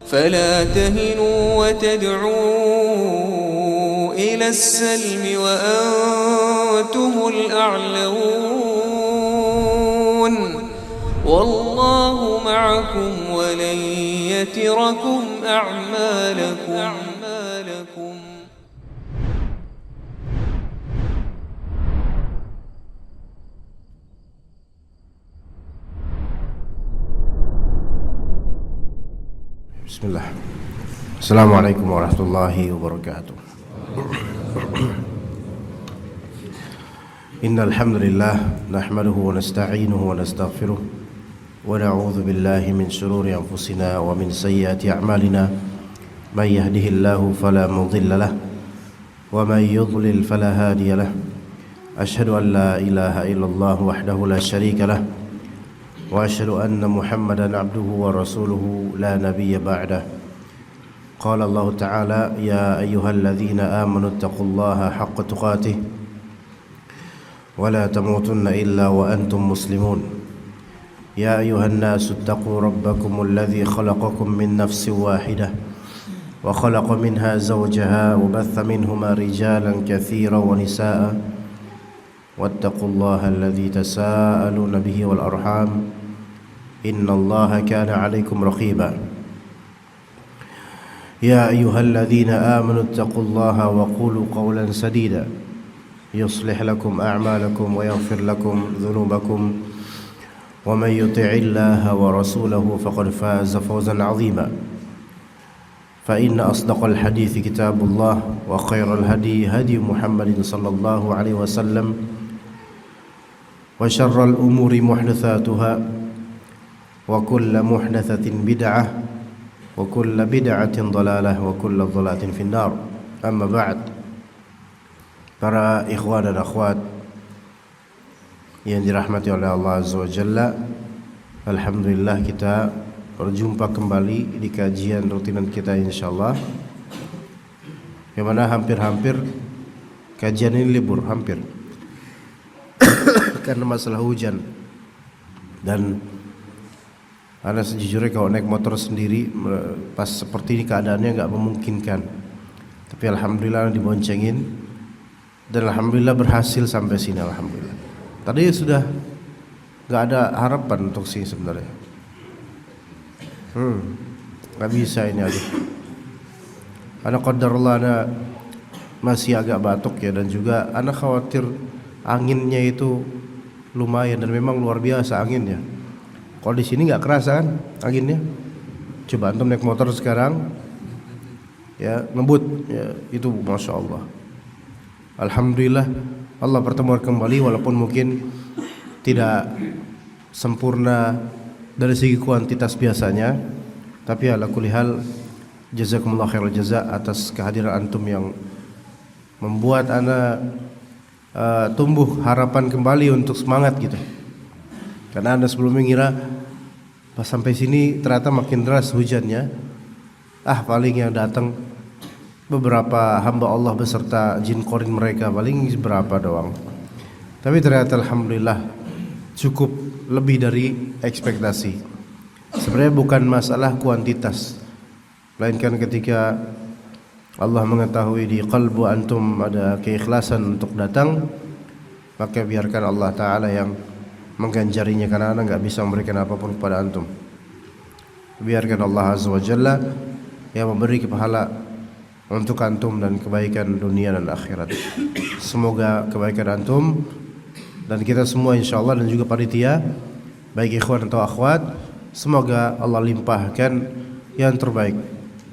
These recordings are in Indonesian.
فلا تهنوا وتدعوا إلى السلم وأنتم الأعلون والله معكم ولن يتركم أعمالكم. Bismillah. Assalamualaikum warahmatullahi wabarakatuh. Innal hamdalillah nahmaduhu wa nasta'inuhu wa nastaghfiruh wa na'udzu billahi min shururi anfusina wa min sayyiati a'malina may yahdihillahu fala mudilla lahu wa may yudlil fala hadiya lahu. Ashhadu an la ilaha illallah wahdahu la syarika lahu wa asyhadu anna Muhammadan abduhu wa rasuluhu la nabiyya ba'dah. Qala Allah Ta'ala ya ayyuhalladzina amanu taqullaha haqqa tuqatih wa la tamutunna illa wa antum muslimun. Ya ayyuhan nasu taqu rabbakumul ladzi khalaqakum min nafsin wahidah wa khalaqa minha zawjaha wa batha minhuma rijalan katsiran wa nisaa'a wattaqullaha alladzi tasaaluna bihi wal arham innallaha kana 'alaikum raqiba. Ya ayyuhalladzina amanu taqullaha wa qulu qawlan sadida yuslih lakum a'malakum wa yaghfir lakum dhunubakum wa man yuti'illaha wa rasulahu faqad faza fawzan 'azima. Fa inna asdaqal hadithi kitabullah wa khairal hadi hadi Muhammadin sallallahu alaihi wasallam wa syarral umuri muhdatsatuha wa kullu muhdatsatin bid'ah wa kullu bid'atin dhalalah wa kullu dhalalatin finnar. Amma ba'd. Para ikhwan dan akhwat yang dirahmati oleh Allah Azza wa Jalla, alhamdulillah kita berjumpa kembali di kajian rutinan kita insyaallah, yang mana hampir-hampir kajian ini libur, hampir karena masalah hujan. Dan Ana sejujurnya kalau naik motor sendiri pas seperti ini keadaannya nggak memungkinkan. Tapi alhamdulillah diboncengin dan alhamdulillah berhasil sampai sini, alhamdulillah. Tadi sudah nggak ada harapan untuk sini sebenarnya. Nggak bisa ini aja. Ana qadarullah ana masih agak batuk ya, dan juga ana khawatir anginnya itu lumayan dan memang luar biasa anginnya. Kalau di sini nggak kerasa kan anginnya. Coba antum naik motor sekarang, ya ngebut, ya itu masya Allah. Alhamdulillah Allah pertemuan kembali walaupun mungkin tidak sempurna dari segi kuantitas biasanya, tapi ala kulli hal jazakumullah khairal jaza atas kehadiran antum yang membuat ana tumbuh harapan kembali untuk semangat gitu. Karena Anda sebelumnya ngira pas sampai sini ternyata makin deras hujannya. Paling yang datang beberapa hamba Allah beserta jin korin mereka, paling berapa doang. Tapi ternyata alhamdulillah cukup lebih dari ekspektasi. Sebenarnya bukan masalah kuantitas, melainkan ketika Allah mengetahui di qalbu antum ada keikhlasan untuk datang, maka biarkan Allah Ta'ala yang mengganjarinya, karena anda nggak bisa memberikan apapun kepada antum. Biarkan Allah Azza wa Jalla yang memberi pahala untuk antum dan kebaikan dunia dan akhirat. Semoga kebaikan antum dan kita semua insyaallah, dan juga panitia baik ikhwan atau akhwat, semoga Allah limpahkan yang terbaik.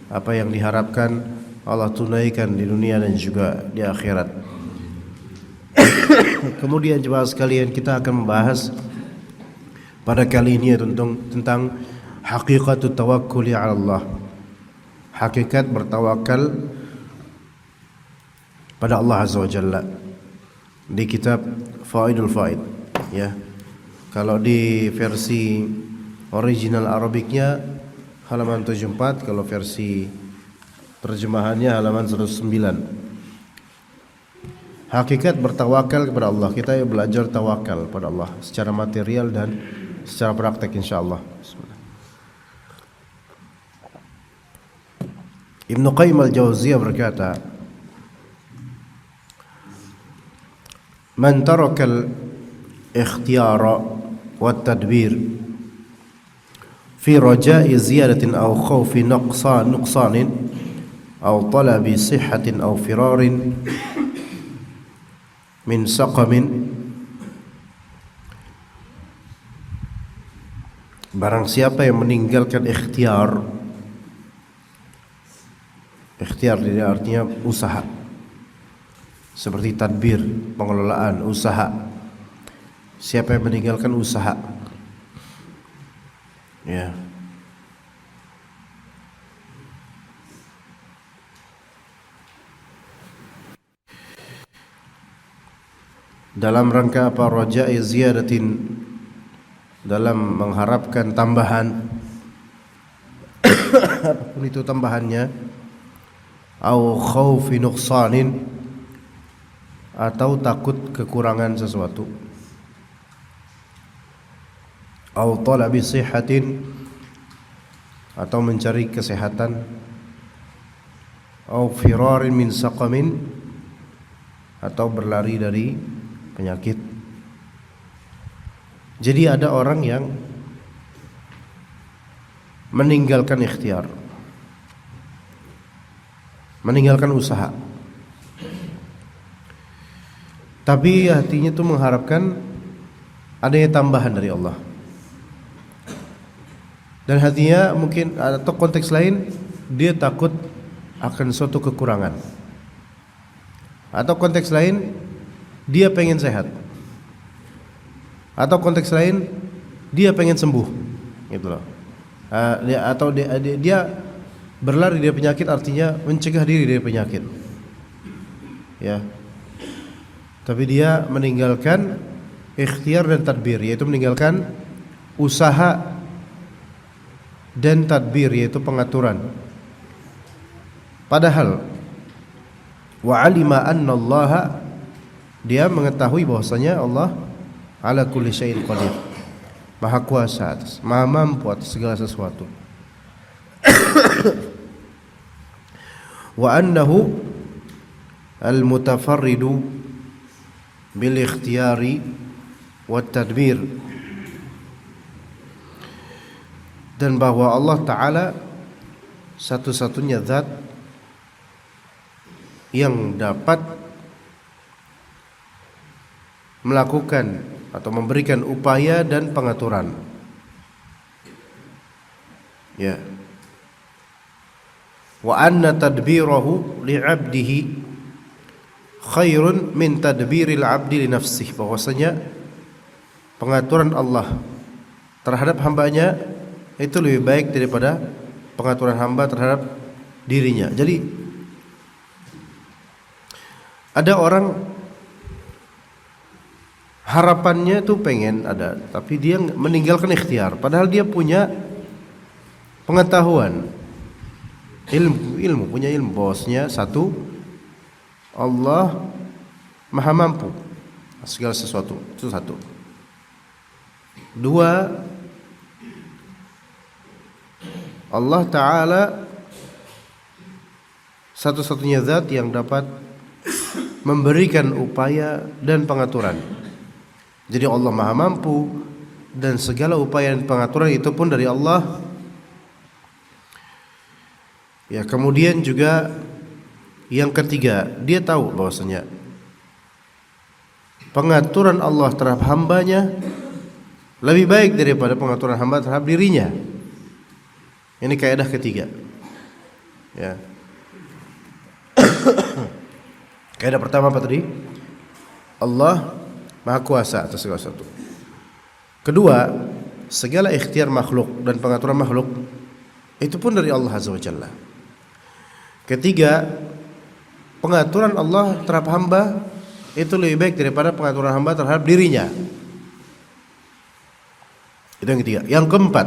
Apa yang diharapkan Allah tunaikan di dunia dan juga di akhirat. Kemudian jemaah sekalian, kita akan membahas pada kali ini tentang hakikatut tawakkuli 'ala Allah. Hakikat bertawakal pada Allah Azza wa Jalla di kitab Faidul Faid, ya. Kalau di versi original Arabiknya halaman 74, kalau versi terjemahannya halaman 109. Hakikat bertawakal kepada Allah. Kita belajar tawakal pada Allah secara material dan secara praktek insyaallah. Bismillah. Ibnu Qayyim al-Jauziyah berkata, "Man taraka al-ikhtiyara wat-tadbir fi raja'i ziyadatin aw khawfi nuqsanin aw talabi sihhatin aw firarin min saqamin." Barang siapa yang meninggalkan ikhtiar, ikhtiar ini artinya usaha, seperti tadbir, pengelolaan usaha. Siapa yang meninggalkan usaha, ya, dalam rangka apa? Raja'i ziyadatin, dalam mengharapkan tambahan apapun itu tambahannya, au khaufi nuqsanin, atau takut kekurangan sesuatu, au talabi sihhatin, atau mencari kesehatan, au firarin min saqamin, atau berlari dari penyakit. Jadi ada orang yang meninggalkan ikhtiar, meninggalkan usaha, tapi hatinya itu mengharapkan adanya tambahan dari Allah. Dan hatinya mungkin, atau konteks lain, dia takut akan suatu kekurangan. Atau konteks lain, dia pengen sehat. Atau konteks lain, dia pengen sembuh, gitu loh. Dia berlari dari penyakit, artinya mencegah diri dari penyakit, ya. Tapi dia meninggalkan ikhtiar dan tadbir, yaitu meninggalkan usaha dan tadbir, yaitu pengaturan. Padahal wa alima anna Allah, dia mengetahui bahwasanya Allah ala kulli syai'in qadir, maha kuasa atas, maha mampu atas segala sesuatu. Wa annahu al-mutafarridu bil ikhtiyari wat tadbir, dan bahwa Allah Ta'ala satu-satunya zat yang dapat melakukan atau memberikan upaya dan pengaturan, ya. Wa anna tadbirahu li'abdihi khairun min tadbiril 'abdi li nafsihi, bahwasanya pengaturan Allah terhadap hambanya itu lebih baik daripada pengaturan hamba terhadap dirinya. Jadi ada orang harapannya tuh pengen ada, tapi dia meninggalkan ikhtiar, padahal dia punya pengetahuan, ilmu, punya ilmu bahwasanya satu, Allah maha mampu segala sesuatu, itu satu. Dua, Allah Ta'ala satu-satunya zat yang dapat memberikan upaya dan pengaturan. Jadi Allah maha mampu, dan segala upaya dan pengaturan itu pun dari Allah. Ya, kemudian juga yang ketiga, dia tahu bahwasanya pengaturan Allah terhadap hambanya lebih baik daripada pengaturan hamba terhadap dirinya. Ini kaidah ketiga, ya. Kaidah pertama apa tadi? Allah maha kuasa atas segala sesuatu. Kedua, segala ikhtiar makhluk dan pengaturan makhluk itu pun dari Allah Azza wa Jalla. Ketiga, pengaturan Allah terhadap hamba itu lebih baik daripada pengaturan hamba terhadap dirinya. Itu yang ketiga. Yang keempat,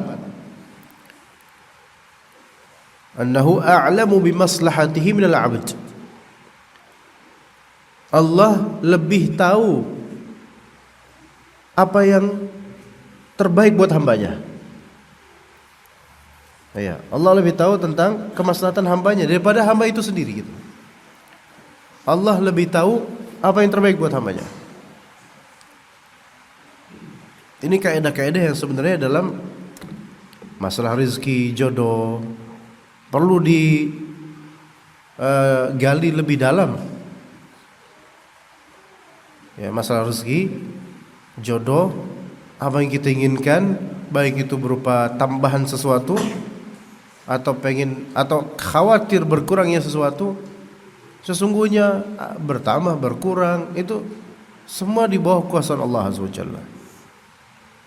annahu a'lamu bimaslahatihi minal 'abd. Allah lebih tahu apa yang terbaik buat hambanya. Iya, Allah lebih tahu tentang kemaslahatan hambanya daripada hamba itu sendiri gitu. Allah lebih tahu apa yang terbaik buat hambanya. Ini kaidah-kaidah yang sebenarnya dalam masalah rezeki, jodoh perlu digali lebih dalam. Ya, masalah rezeki, jodoh, apa yang kita inginkan, baik itu berupa tambahan sesuatu atau khawatir berkurangnya sesuatu, sesungguhnya bertambah berkurang itu semua di bawah kuasa Allah Azza wa Jalla.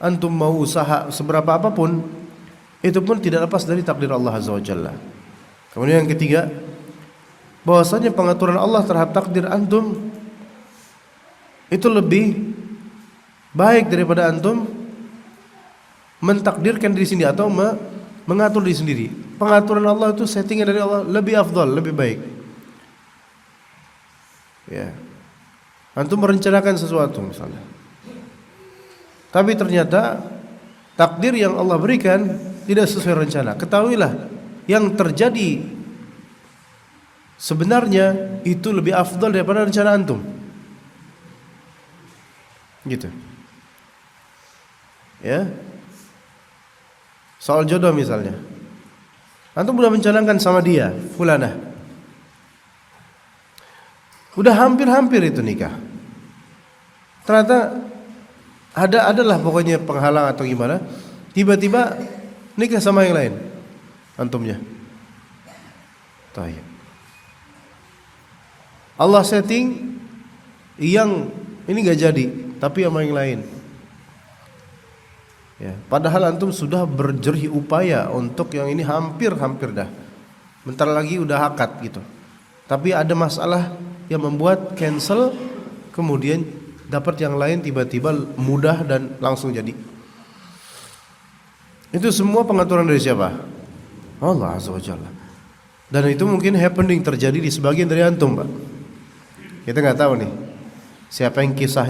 Antum mau usaha seberapa apapun, itu pun tidak lepas dari takdir Allah Azza wa Jalla. Kemudian yang ketiga, bahwasanya pengaturan Allah terhadap takdir antum itu lebih baik daripada antum mentakdirkan diri sendiri atau mengatur diri sendiri. Pengaturan Allah itu settingan dari Allah lebih afdal, lebih baik. Ya. Antum merencanakan sesuatu misalnya, tapi ternyata takdir yang Allah berikan tidak sesuai rencana. Ketahuilah, yang terjadi sebenarnya itu lebih afdal daripada rencana antum. Gitu. Ya. Soal jodoh misalnya, antum sudah mencanangkan sama dia, fulanah, udah hampir-hampir itu nikah. Ternyata adalah pokoknya penghalang atau gimana, tiba-tiba nikah sama yang lain antumnya. Tayyib. Allah setting yang ini gak jadi, tapi sama yang lain. Ya, padahal antum sudah berjerih upaya untuk yang ini hampir-hampir dah. Bentar lagi udah akad gitu. Tapi ada masalah yang membuat cancel, kemudian dapat yang lain tiba-tiba mudah dan langsung jadi. Itu semua pengaturan dari siapa? Allah Azza wa Jalla. Dan itu mungkin happening terjadi di sebagian dari antum, Pak. Kita nggak tahu nih siapa yang kisah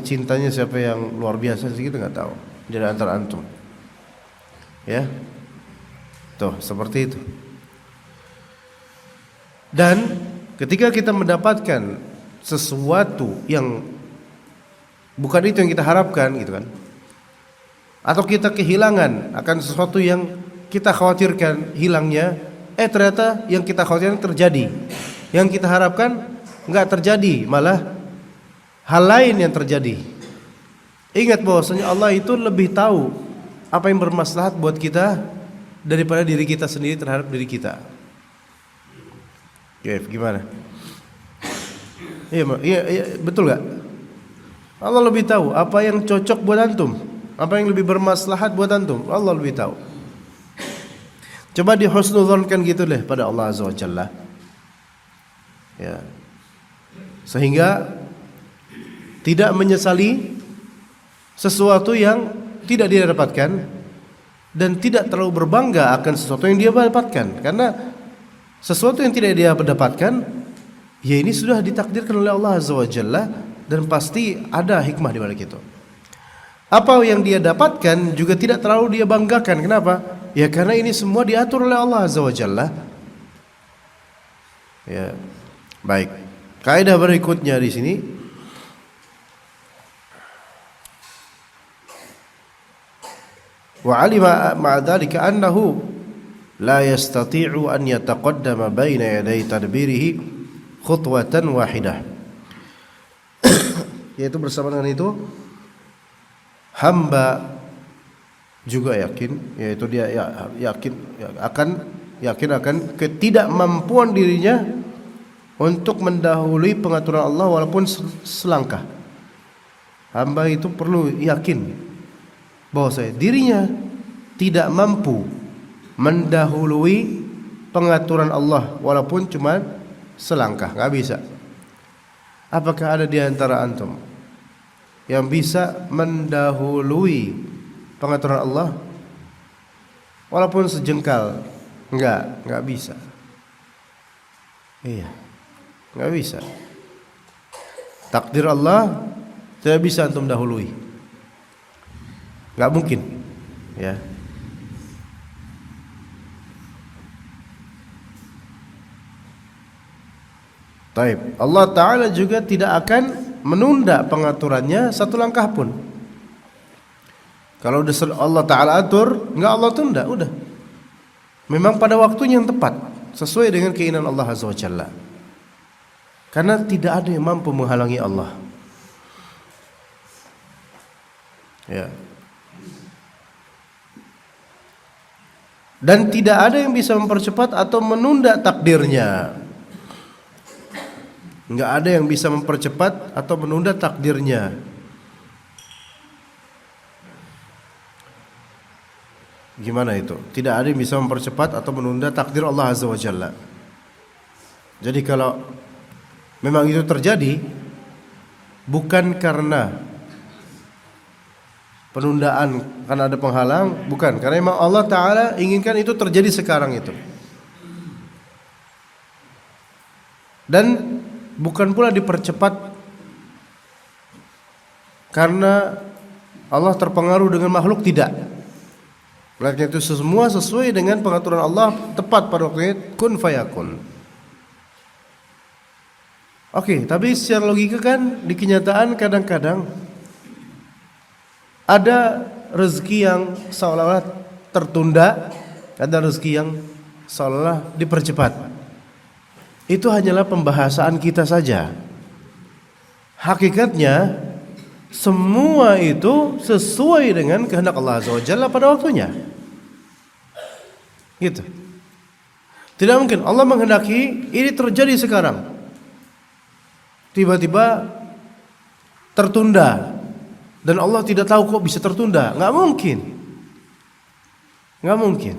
cintanya siapa yang luar biasa sih, kita nggak tahu dari antara antum. Ya, tuh seperti itu. Dan ketika kita mendapatkan sesuatu yang bukan itu yang kita harapkan gitu kan, atau kita kehilangan akan sesuatu yang kita khawatirkan hilangnya, ternyata yang kita khawatirkan terjadi, yang kita harapkan nggak terjadi, malah hal lain yang terjadi. Ingat bahwasanya Allah itu lebih tahu apa yang bermaslahat buat kita daripada diri kita sendiri terhadap diri kita. Gimana? Iya, betul gak? Allah lebih tahu apa yang cocok buat antum, apa yang lebih bermaslahat buat antum. Allah lebih tahu. Coba dihusnudzonkan gitu deh pada Allah Azza wa Jalla. Ya. Sehingga tidak menyesali sesuatu yang tidak dia dapatkan, dan tidak terlalu berbangga akan sesuatu yang dia dapatkan, karena sesuatu yang tidak dia dapatkan, ya ini sudah ditakdirkan oleh Allah Azza wa Jalla, dan pasti ada hikmah di balik itu. Apa yang dia dapatkan juga tidak terlalu dia banggakan. Kenapa? Ya karena ini semua diatur oleh Allah Azza wa Jalla. Ya, baik. Kaidah berikutnya di sini, wa alima ma'a dzalika annahu la yastati'u an yataqaddama baina yaday tadbirihi khutwatan wahidah. Yaitu bersama dengan itu hamba juga yakin, yaitu dia yakin akan ketidakmampuan dirinya untuk mendahului pengaturan Allah walaupun selangkah. Hamba itu perlu yakin bahwa dirinya tidak mampu mendahului pengaturan Allah walaupun cuma selangkah, nggak bisa. Apakah ada di antara antum yang bisa mendahului pengaturan Allah walaupun sejengkal? Nggak bisa. Iya, nggak bisa. Takdir Allah tidak bisa antum dahului. Nggak mungkin. ya. Taib. Allah Ta'ala juga tidak akan menunda pengaturannya satu langkah pun. Kalau Allah Ta'ala atur, enggak Allah tunda, udah. Memang pada waktunya yang tepat, sesuai dengan keinginan Allah Azza wa Jalla. Karena tidak ada yang mampu menghalangi Allah. Ya. Dan tidak ada yang bisa mempercepat atau menunda takdirnya. Enggak ada yang bisa mempercepat atau menunda takdirnya. Gimana itu? Tidak ada yang bisa mempercepat atau menunda takdir Allah Azza wa Jalla. Jadi kalau memang itu terjadi, bukan karena penundaan karena ada penghalang, bukan, karena memang Allah Ta'ala inginkan itu terjadi sekarang itu. Dan bukan pula dipercepat karena Allah terpengaruh dengan makhluk, tidak. Melainkan itu semua sesuai dengan pengaturan Allah, tepat pada waktunya, kun fayakun. Oke, tapi secara logika kan di kenyataan kadang-kadang ada rezeki yang seolah-olah tertunda, ada rezeki yang seolah-olah dipercepat. Itu hanyalah pembahasan kita saja. Hakikatnya semua itu sesuai dengan kehendak Allah Azza wa Jalla pada waktunya. Gitu. Tidak mungkin Allah menghendaki ini terjadi sekarang, tiba-tiba tertunda, dan Allah tidak tahu kok bisa tertunda. Nggak mungkin. Nggak mungkin.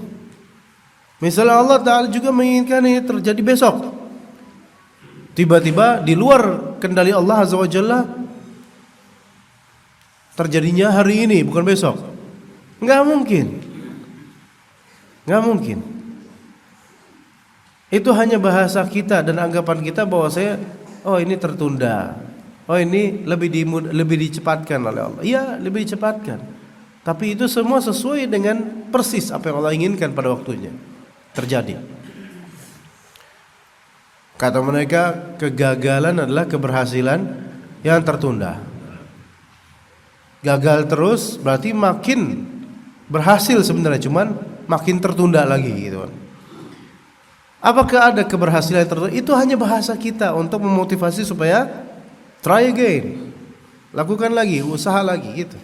Misalnya Allah Ta'ala juga menginginkan ini terjadi besok, tiba-tiba di luar kendali Allah Azza wa Jalla terjadinya hari ini bukan besok. Nggak mungkin. Nggak mungkin. Itu hanya bahasa kita dan anggapan kita bahwa oh ini tertunda, oh ini lebih dicepatkan oleh Allah. Iya, lebih dicepatkan. Tapi itu semua sesuai dengan persis apa yang Allah inginkan pada waktunya terjadi. Kata mereka, kegagalan adalah keberhasilan yang tertunda. Gagal terus berarti makin berhasil sebenarnya, cuman makin tertunda lagi gitu kan. Apakah ada keberhasilan yang tertunda? Itu hanya bahasa kita untuk memotivasi supaya try again, lakukan lagi, usaha lagi gitu.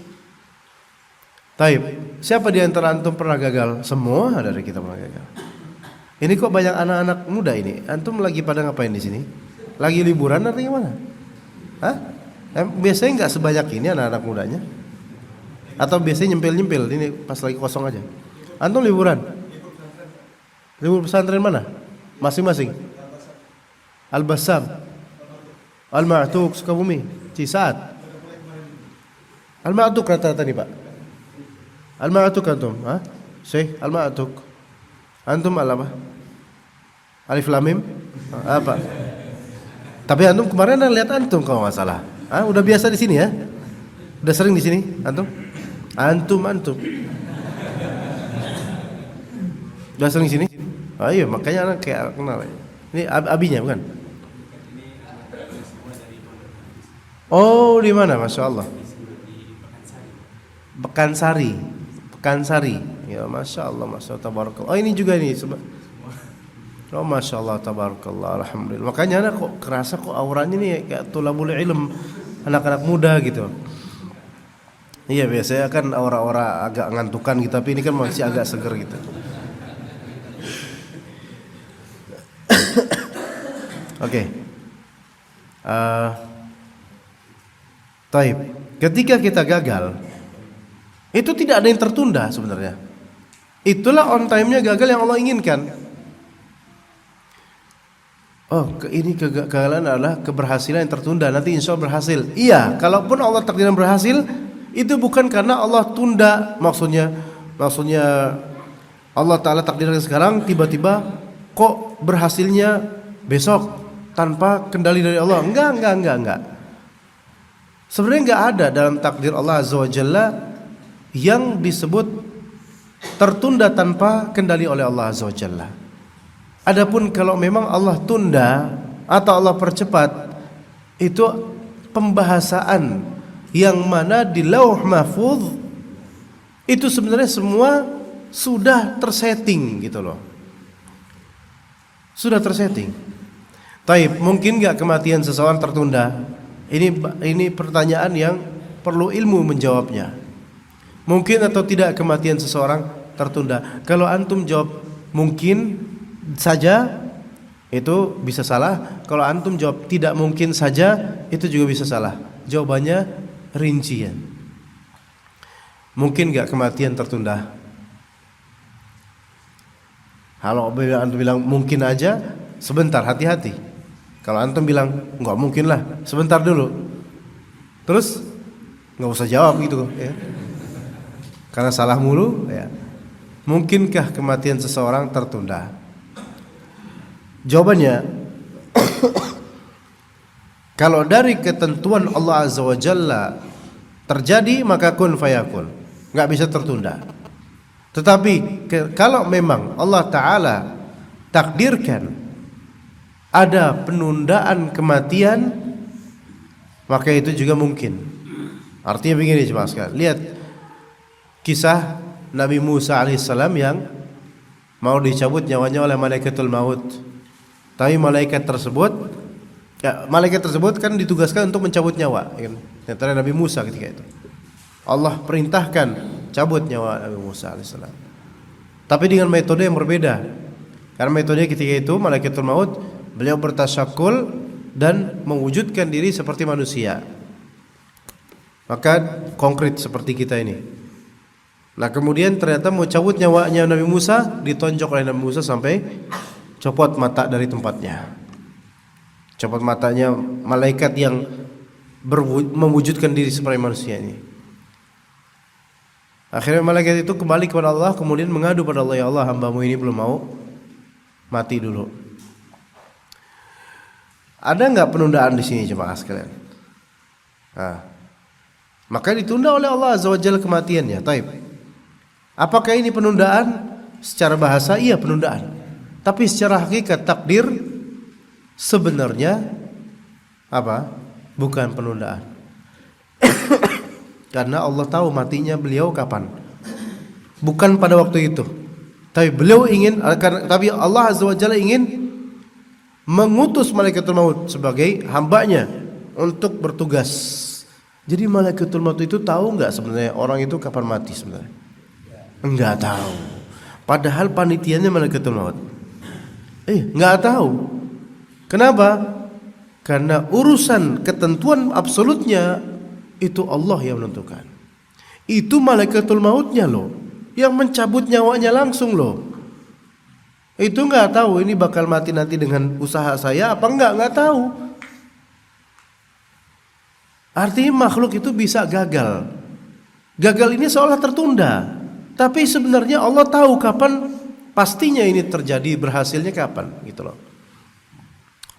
Taib. Siapa di antara antum pernah gagal? Semua dari kita pernah gagal. Ini kok banyak anak-anak muda ini. Antum lagi pada ngapain di sini? Lagi liburan atau gimana? Hah? Biasanya nggak sebanyak ini anak-anak mudanya. Atau biasanya nyempil-nyempil, ini pas lagi kosong aja. Antum liburan? Libur pesantren mana? Masing-masing. Al-Bassam, Al-Ma'tuk, Sukabumi, Cisaat. Al-Ma'tuk rata-rata nih Pak. Al-Ma'tuk antum, ha? Syekh Al-Ma'tuk. Antum apa? Alif Lam Mim? Apa? Tapi antum kemarin lihat antum kalau nggak salah. Udah biasa di sini ya? Udah sering di sini antum? Antum. Udah sering di sini? Oh iya, makanya anak kayak kenal. Ini abinya bukan? Oh, di mana? Masya Allah. Pekansari. Ya, Masya Allah, tabarakallah. Oh, ini juga nih. Oh, Masya Allah, tabarakallah, alhamdulillah. Makanya anak kok kerasa kok auranya nih kayak tulabul ilm, anak-anak muda gitu. Iya, biasanya kan aura-aura agak ngantukan gitu, tapi ini kan masih agak seger gitu. Oke. Taib. Ketika kita gagal, itu tidak ada yang tertunda sebenarnya. Itulah on time-nya gagal yang Allah inginkan. Oh, ini kegagalan adalah keberhasilan yang tertunda. Nanti insya Allah berhasil. Iya, kalaupun Allah takdirkan berhasil, itu bukan karena Allah tunda. Maksudnya Allah Ta'ala takdirkan sekarang, tiba-tiba kok berhasilnya besok tanpa kendali dari Allah. Enggak. Sebenarnya enggak ada dalam takdir Allah Azza wa Jalla yang disebut tertunda tanpa kendali oleh Allah Azza wa Jalla. Adapun kalau memang Allah tunda atau Allah percepat, itu pembahasan yang mana di Lauh Mahfuz itu sebenarnya semua sudah tersetting gitu loh. Sudah tersetting. Taib, mungkin enggak kematian seseorang tertunda? Ini pertanyaan yang perlu ilmu menjawabnya. Mungkin atau tidak kematian seseorang tertunda? Kalau antum jawab mungkin saja, itu bisa salah. Kalau antum jawab tidak mungkin saja, itu juga bisa salah. Jawabannya rincian. Mungkin enggak kematian tertunda? Kalau antum bilang mungkin aja, sebentar, hati-hati. Kalau antum bilang enggak mungkin lah, sebentar dulu. Terus enggak usah jawab gitu ya. Karena salah mulu ya. Mungkinkah kematian seseorang tertunda? Jawabannya kalau dari ketentuan Allah Azza wa Jalla terjadi, maka kun fayakun, enggak bisa tertunda. Tetapi kalau memang Allah Ta'ala takdirkan ada penundaan kematian, maka itu juga mungkin. Artinya begini jemaah sekalian, lihat kisah Nabi Musa alaihissalam yang mau dicabut nyawanya oleh malaikatul maut. Tapi malaikat tersebut kan ditugaskan untuk mencabut nyawa, kan? Antara Nabi Musa ketika itu Allah perintahkan cabut nyawa Nabi Musa alaihissalam, tapi dengan metode yang berbeda. Karena metode ketika itu malaikatul maut, beliau bertasyakul dan mewujudkan diri seperti manusia, maka konkret seperti kita ini. Nah kemudian ternyata mau cabut nyawanya Nabi Musa, ditonjok oleh Nabi Musa sampai copot mata dari tempatnya. Copot matanya malaikat yang mewujudkan diri seperti manusia ini. Akhirnya malaikat itu kembali kepada Allah, kemudian mengadu pada Allah, ya Allah, hambamu ini belum mau mati dulu. Ada enggak penundaan di sini jemaah sekalian? Nah, maka ditunda oleh Allah Azza wa Jalla kematiannya. Taib. Apakah ini penundaan? Secara bahasa iya penundaan. Tapi secara hakikat takdir sebenarnya apa? Bukan penundaan. Karena Allah tahu matinya beliau kapan. Bukan pada waktu itu. Tapi beliau ingin, tapi Allah Azza wa Jalla ingin mengutus malaikatul maut sebagai hambanya untuk bertugas. Jadi malaikatul maut itu tahu enggak sebenarnya orang itu kapan mati sebenarnya? Enggak tahu. Padahal panitianya malaikatul maut. Enggak tahu. Kenapa? Karena urusan ketentuan absolutnya itu Allah yang menentukan. Itu malaikatul mautnya loh yang mencabut nyawanya langsung loh. Itu enggak tahu ini bakal mati nanti dengan usaha saya apa enggak tahu. Artinya makhluk itu bisa gagal. Gagal ini seolah tertunda, tapi sebenarnya Allah tahu kapan pastinya ini terjadi, berhasilnya kapan gitu loh.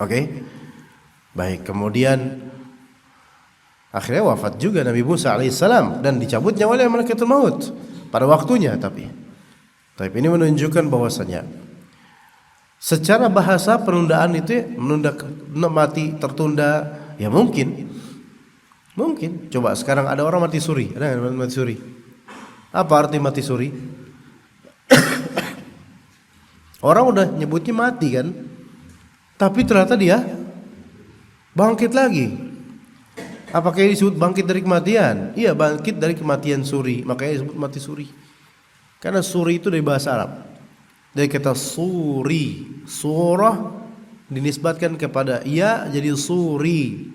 Oke. Baik, kemudian akhirnya wafat juga Nabi Musa alaihissalam dan dicabut nyawa oleh malaikatul maut pada waktunya. Tapi ini menunjukkan bahwasanya secara bahasa penundaan itu menunda mati tertunda ya mungkin. Coba sekarang ada orang mati suri, ada nggak mati suri? Apa arti mati suri? Orang udah nyebutnya mati kan, tapi ternyata dia bangkit lagi. Apakah ini disebut bangkit dari kematian? Iya, bangkit dari kematian suri, makanya disebut mati suri. Karena suri itu dari bahasa Arab. Dari kata suri, surah dinisbatkan kepada ia jadi suri.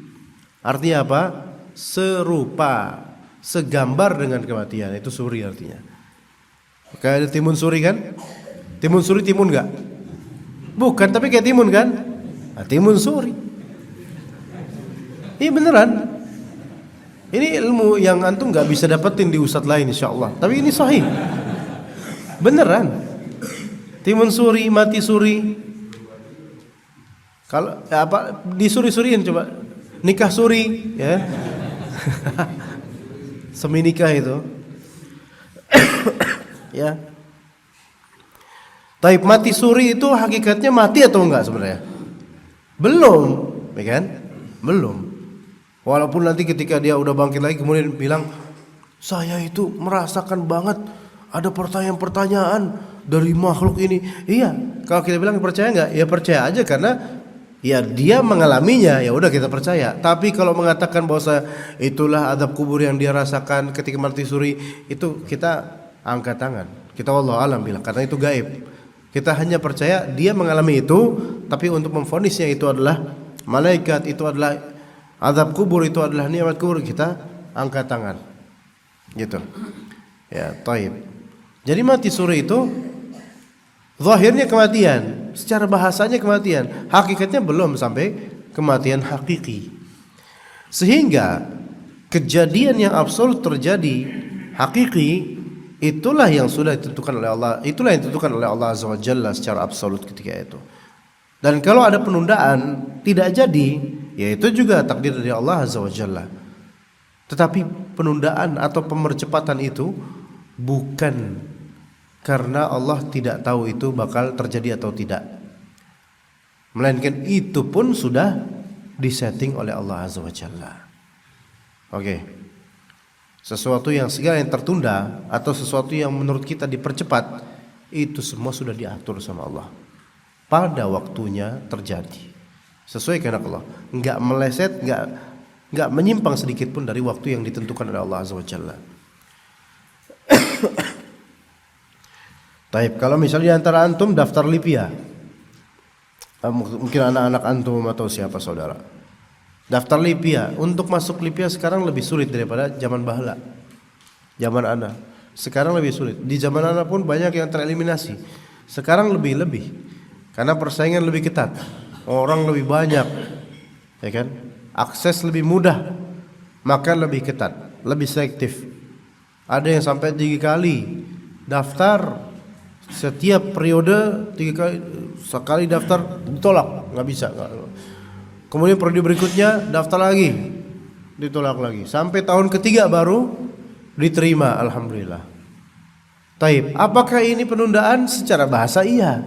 Artinya apa? Serupa, segambar dengan kematian. Itu suri artinya. Kayak ada timun suri kan? Timun suri timun enggak? Bukan, tapi kayak timun kan? Nah, timun suri. Ini beneran. Ini ilmu yang antum enggak bisa dapetin di ustadz lain insyaallah. Tapi ini sahih. Beneran. Timun suri, mati suri. Kalau apa disuri-suriin coba. Nikah suri, ya. Semi nikah itu. Ya. Taib mati suri itu hakikatnya mati atau enggak sebenarnya? Belum, ya kan? Belum. Walaupun nanti ketika dia udah bangkit lagi kemudian bilang, saya itu merasakan banget ada pertanyaan-pertanyaan dari makhluk ini. Iya, kalau kita bilang percaya enggak? Ya percaya aja karena ya dia mengalaminya, ya udah kita percaya. Tapi kalau mengatakan bahwa itulah azab kubur yang dia rasakan ketika mati suri, itu kita angkat tangan. Kita wallahu alam bilang karena itu gaib. Kita hanya percaya dia mengalami itu, tapi untuk memvonisnya itu adalah malaikat, itu adalah azab kubur, itu adalah nikmat kubur, kita angkat tangan. Gitu. Ya, taib. Jadi mati suri itu zahirnya kematian, secara bahasanya kematian, hakikatnya belum sampai kematian hakiki. Sehingga kejadian yang absolut terjadi hakiki itulah yang sudah ditentukan oleh Allah, itulah yang ditentukan oleh Allah Azza wa Jalla secara absolut ketika itu. Dan kalau ada penundaan tidak jadi, ya itu juga takdir dari Allah Azza wa Jalla. Tetapi penundaan atau pemercepatan itu bukan karena Allah tidak tahu itu bakal terjadi atau tidak, melainkan itu pun sudah disetting oleh Allah Azza wa Jalla. Oke. Sesuatu yang segala yang tertunda atau sesuatu yang menurut kita dipercepat, itu semua sudah diatur sama Allah. Pada waktunya terjadi sesuai kehendak Allah, enggak meleset, enggak menyimpang sedikit pun dari waktu yang ditentukan oleh Allah Azza wa Jalla. Taib, kalau misalnya di antara antum daftar Lipia, mungkin anak-anak antum atau siapa saudara, daftar Lipia, untuk masuk Lipia sekarang lebih sulit daripada zaman bahala. Zaman ana sekarang lebih sulit. Di zaman ana pun banyak yang tereliminasi. Sekarang lebih karena persaingan lebih ketat, orang lebih banyak, ya kan? Akses lebih mudah, maka lebih ketat, lebih selektif. Ada yang sampai 3 kali daftar, setiap periode 3 kali, sekali daftar ditolak, nggak bisa. Kemudian periode berikutnya daftar lagi, ditolak lagi, sampai tahun ketiga baru diterima, alhamdulillah. Taib, apakah ini penundaan? Secara bahasa iya.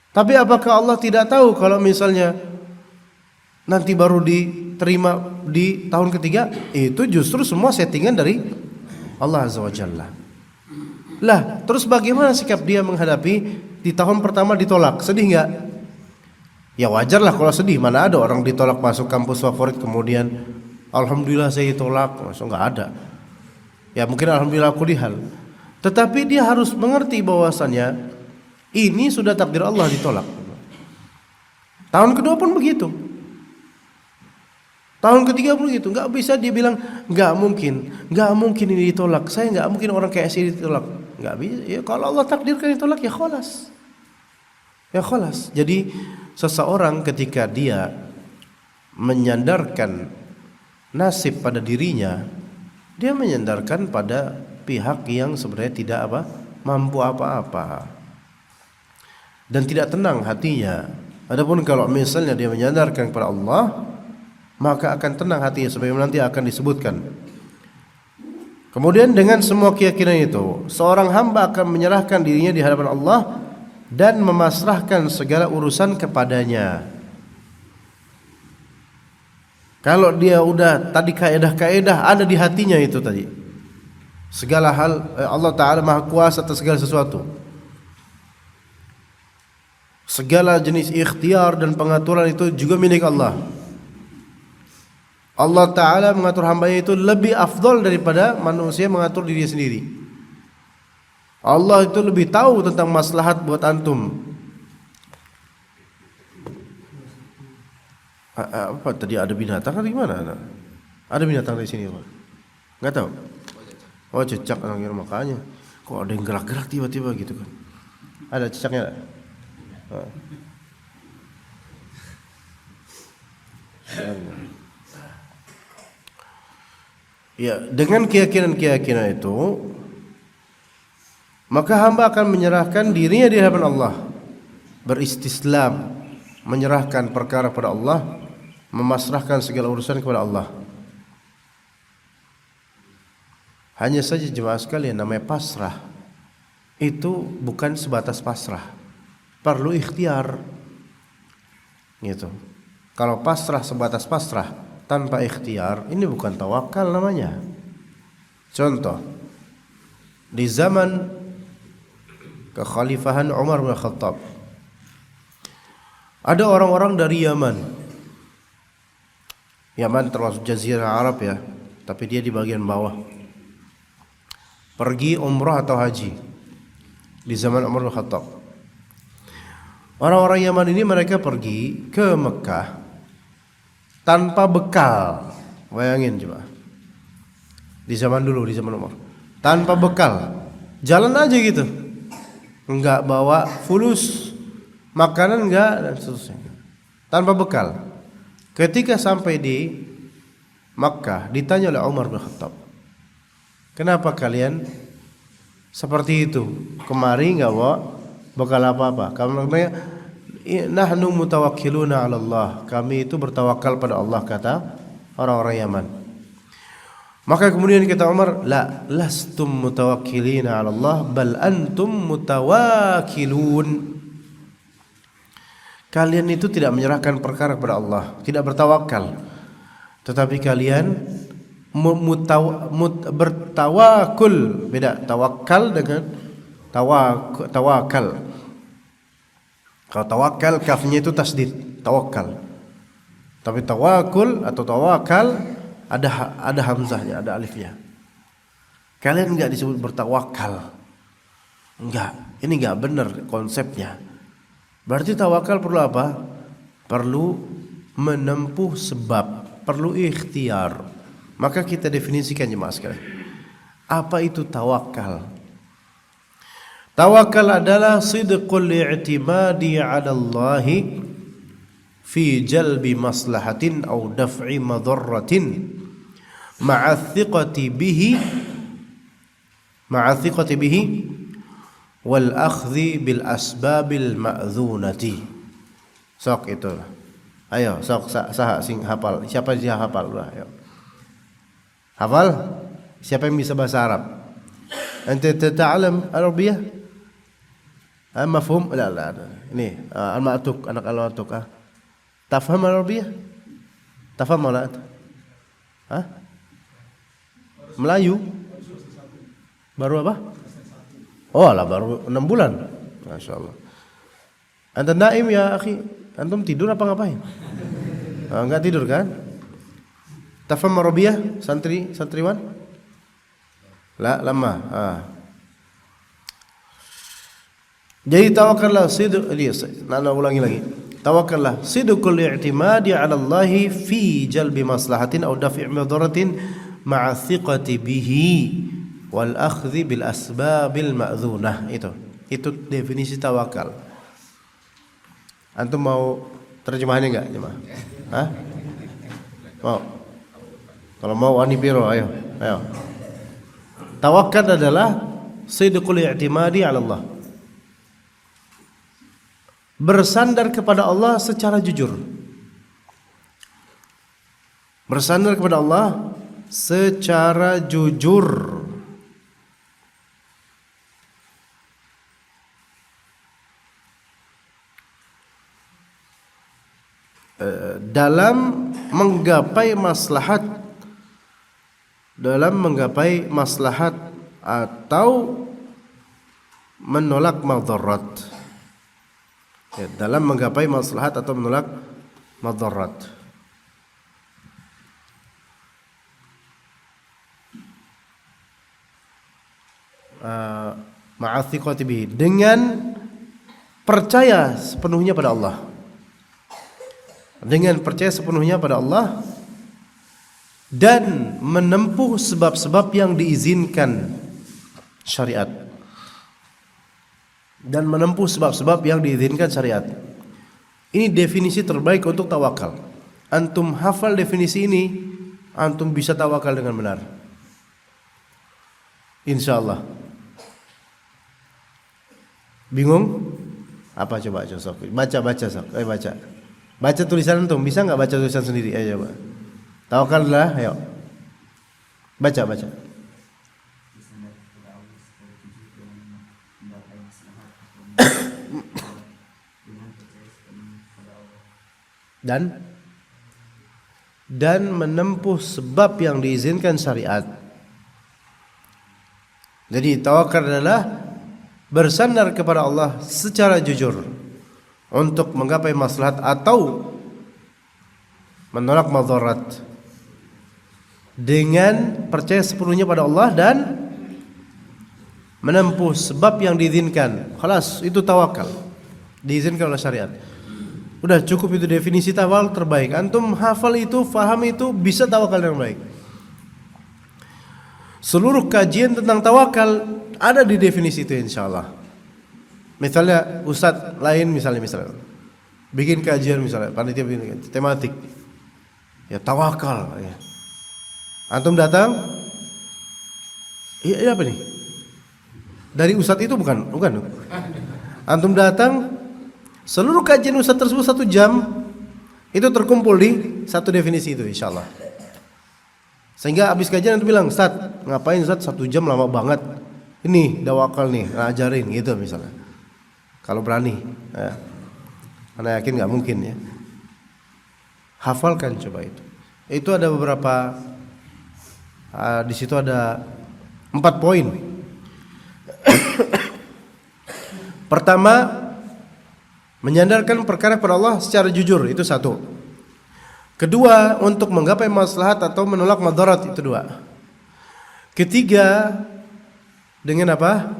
Tapi apakah Allah tidak tahu kalau misalnya nanti baru diterima di tahun ketiga? Itu justru semua settingan dari Allah Azza wa Jalla. Lah, terus bagaimana sikap dia menghadapi di tahun pertama ditolak? Sedih enggak? Ya wajar lah kalau sedih. Mana ada orang ditolak masuk kampus favorit kemudian alhamdulillah saya ditolak. Masa enggak ada. Ya mungkin alhamdulillah kulihal. Tetapi dia harus mengerti bahwasannya ini sudah takdir Allah ditolak. Tahun kedua pun begitu. Tahun ketiga pun begitu. Enggak bisa dia bilang enggak mungkin ini ditolak. Saya enggak mungkin orang kayak sini ditolak. Enggak bisa. Ya kalau Allah takdirkan ditolak ya khalas. Ya khalas. Jadi seseorang ketika dia menyandarkan nasib pada dirinya, dia menyandarkan pada pihak yang sebenarnya tidak mampu apa-apa dan tidak tenang hatinya. Adapun kalau misalnya dia menyandarkan kepada Allah, maka akan tenang hatinya sebagaimana nanti akan disebutkan. Kemudian dengan semua keyakinan itu, seorang hamba akan menyerahkan dirinya di hadapan Allah dan memasrahkan segala urusan kepadanya. Kalau dia udah tadi kaedah-kaedah ada di hatinya itu tadi, segala hal Allah Ta'ala Maha Kuasa atas segala sesuatu, segala jenis ikhtiar dan pengaturan itu juga milik Allah. Allah Ta'ala mengatur hambanya itu lebih afdol daripada manusia mengatur diri sendiri. Allah itu lebih tahu tentang maslahat buat antum. Apa tadi ada binatang atau gimana? Ada binatang di sini Pak? Enggak tahu. Oh cicak anaknya makanya. Kok ada yang gerak-gerak tiba-tiba gitu kan? Ada cicaknya? Ya, dengan keyakinan-keyakinan itu, maka hamba akan menyerahkan dirinya di hadapan Allah, beristislam, menyerahkan perkara kepada Allah, memasrahkan segala urusan kepada Allah. Hanya saja jemaah sekalian, namanya pasrah itu bukan sebatas pasrah, perlu ikhtiar gitu. Kalau pasrah sebatas pasrah tanpa ikhtiar, ini bukan tawakal namanya. Contoh, di zaman kekhalifahan Umar bin Khattab, ada orang-orang dari Yaman. Yaman termasuk Jazirah Arab ya, tapi dia di bagian bawah. Pergi umrah atau haji di zaman Umar bin Khattab. Orang-orang Yaman ini mereka pergi ke Mekah tanpa bekal. Bayangin coba. Di zaman dulu, di zaman Umar. Tanpa bekal. Jalan aja gitu. Enggak bawa fulus, makanan enggak, dan seterusnya. Tanpa bekal. Ketika sampai di Makkah, ditanya oleh Umar bin Khattab, kenapa kalian seperti itu? Kemari enggak bawa bekal apa-apa. Kamu nahnu mutawakkiluna 'ala Allah. Kami itu bertawakal pada Allah, kata orang-orang Yaman. Maka kemudian kata Umar, la lastum mutawakkilina 'ala Allah, bal antum mutawakkilun. Kalian itu tidak menyerahkan perkara kepada Allah, tidak bertawakal. Tetapi kalian bertawakul. Beda tawakal dengan tawakal. Kalau tawakal kafnya itu tasdid, tawakal. Tapi tawakul atau tawakal ada hamzahnya, ada alifnya. Kalian enggak disebut bertawakal. Enggak, ini enggak benar konsepnya. Berarti tawakal perlu apa? Perlu menempuh sebab, perlu ikhtiar. Maka kita definisikan jemaah sekalian. Apa itu tawakal? Tawakal adalah sidqul i'timadi 'ala Allah fi jalbi maslahatin aw daf'i madarratin ma'a thiqati bihi wal akhdhi bil asbabil ma'dzunati. Sok itu. Ayo sok saha sing hafal. Siapa yang hafal udah ayo. Hafal? Siapa yang bisa bahasa Arab? Anta tata'alam Arabiyah? مفهوم؟ لا ini al-ma'tuk, anak al-ma'tuk. Tafham Arabiyah? Tafham wala? Melayu? Baru apa? Oh lah, baru 6 bulan. Masya Allah. Anta naim ya akhi? Antum tidur apa ngapain? Enggak tidur kan? Tafham Arabiyah? Santriwan? La, lama. Jadi tawakallah ulangi lagi. Tawakallah sidqul i'timadi 'ala Allah fi jalbi maslahatin aw daf'i madaratin ma'a thiqati bihi wal akhdhi bil asbabil ma'dzunah. Itu definisi tawakal. Antum mau terjemahannya enggak, jemaah? Mau? Kalau mau wani biro, ayo. Tawakal adalah sidqul i'timadi 'ala Allah. Bersandar kepada Allah secara jujur. Bersandar kepada Allah secara jujur. Dalam menggapai maslahat atau menolak madarat. Dalam menggapai maslahat atau menolak madarat. Ma'athiqati bihi, dengan percaya sepenuhnya pada Allah. Dengan percaya sepenuhnya pada Allah dan menempuh sebab-sebab yang diizinkan syariat. Dan menempuh sebab-sebab yang diizinkan syariat. Ini definisi terbaik untuk tawakal. Antum hafal definisi ini, antum bisa tawakal dengan benar. Insyaallah. Bingung? Apa coba sok? Baca sok. Ayo baca. Baca tulisan antum, bisa enggak baca tulisan sendiri? Ayo coba. Tawakal lah, ayo. Baca. dan menempuh sebab yang diizinkan syariat. Jadi tawakal adalah bersandar kepada Allah secara jujur untuk menggapai maslahat atau menolak madarat dengan percaya sepenuhnya pada Allah dan menempuh sebab yang diizinkan. Khalas, itu tawakal. Diizinkan oleh syariat. Udah cukup itu definisi tawakal terbaik. Antum hafal itu, faham itu, bisa tawakal yang baik. Seluruh kajian tentang tawakal ada di definisi itu insyaallah. Misalnya ustadz lain misalnya bikin kajian misalnya panitia bikin tematik. Ya tawakal ya. Antum datang, iya apa nih? Dari ustadz itu bukan. Antum datang, seluruh kajian ustadz tersebut 1 jam itu terkumpul di satu definisi itu insyaallah. Sehingga habis kajian antum bilang, "Ustaz, ngapain Ustaz 1 jam lama banget? Ini tawakal nih, ngajarin gitu misalnya." Kalau berani, ya. Karena yakin nggak mungkin ya. Hafalkan coba itu. Itu ada beberapa. Di situ ada 4 poin. Pertama, menyandarkan perkara kepada Allah secara jujur, itu 1. Kedua, untuk menggapai maslahat atau menolak madarat, itu 2. Ketiga, dengan apa?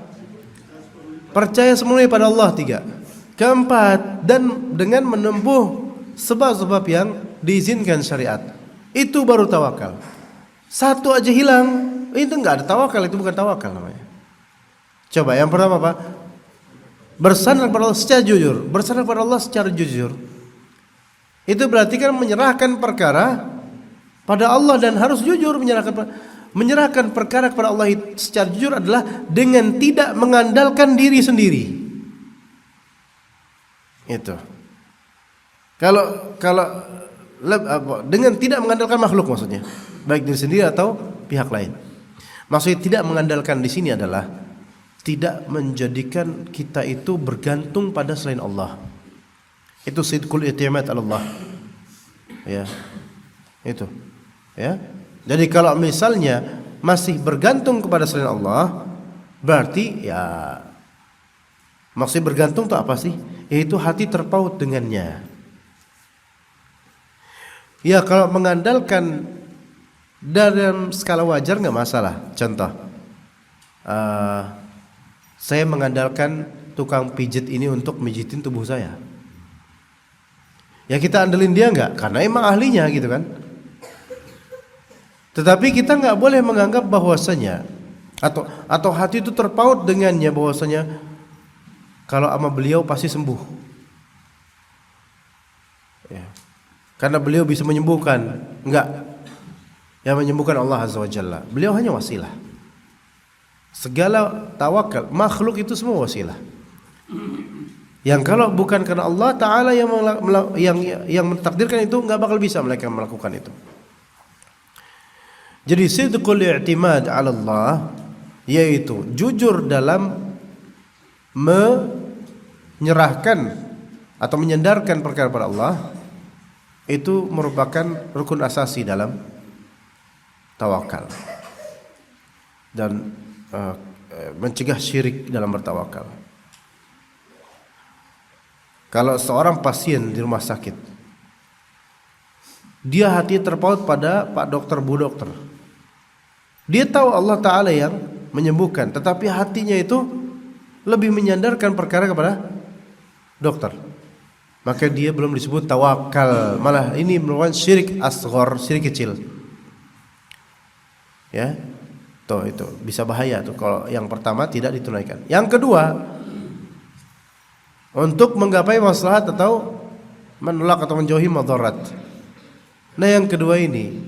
Percaya semuanya pada Allah, 3. Keempat, dan dengan menempuh sebab-sebab yang diizinkan syariat. Itu baru tawakal. 1 aja hilang, itu enggak ada tawakal, itu bukan tawakal namanya. Coba yang pertama apa? Bersandar pada Allah secara jujur. Bersandar pada Allah secara jujur. Itu berarti kan menyerahkan perkara pada Allah dan harus jujur menyerahkan perkara kepada Allah secara jujur adalah dengan tidak mengandalkan diri sendiri. Itu. Kalau dengan tidak mengandalkan makhluk maksudnya, baik diri sendiri atau pihak lain. Maksudnya tidak mengandalkan di sini adalah tidak menjadikan kita itu bergantung pada selain Allah. Itu sidqul i'timad 'ala Allah. Ya. Itu. Ya. Jadi kalau misalnya masih bergantung kepada selain Allah, berarti ya maksud bergantung itu apa sih? Yaitu hati terpaut dengannya. Ya kalau mengandalkan dalam skala wajar nggak masalah. Contoh, saya mengandalkan tukang pijit ini untuk mijitin tubuh saya. Ya kita andelin dia enggak? Karena emang ahlinya gitu kan. Tetapi kita enggak boleh menganggap bahwasanya atau hati itu terpaut dengannya bahwasanya kalau sama beliau pasti sembuh. Ya. Karena beliau bisa menyembuhkan. Enggak. Yang menyembuhkan Allah Azza wa Jalla. Beliau hanya wasilah. Segala tawakal, makhluk itu semua wasilah. Yang kalau bukan karena Allah Ta'ala yang mentakdirkan itu, nggak bakal bisa mereka melakukan itu. Jadi sidqul i'timad 'ala Allah, yaitu jujur dalam menyerahkan atau menyandarkan perkara pada Allah, itu merupakan rukun asasi dalam tawakal dan mencegah syirik dalam bertawakal. Kalau seorang pasien di rumah sakit, dia hati terpaut pada Pak Dokter, Bu Dokter. Dia tahu Allah Ta'ala yang menyembuhkan, tetapi hatinya itu lebih menyandarkan perkara kepada dokter. Maka dia belum disebut tawakal, malah ini merupakan syirik asghar, syirik kecil. Ya, tuh itu bisa bahaya tuh kalau yang pertama tidak ditunaikan. Yang kedua, untuk menggapai maslahat atau menolak atau menjauhi madarat. Nah yang kedua ini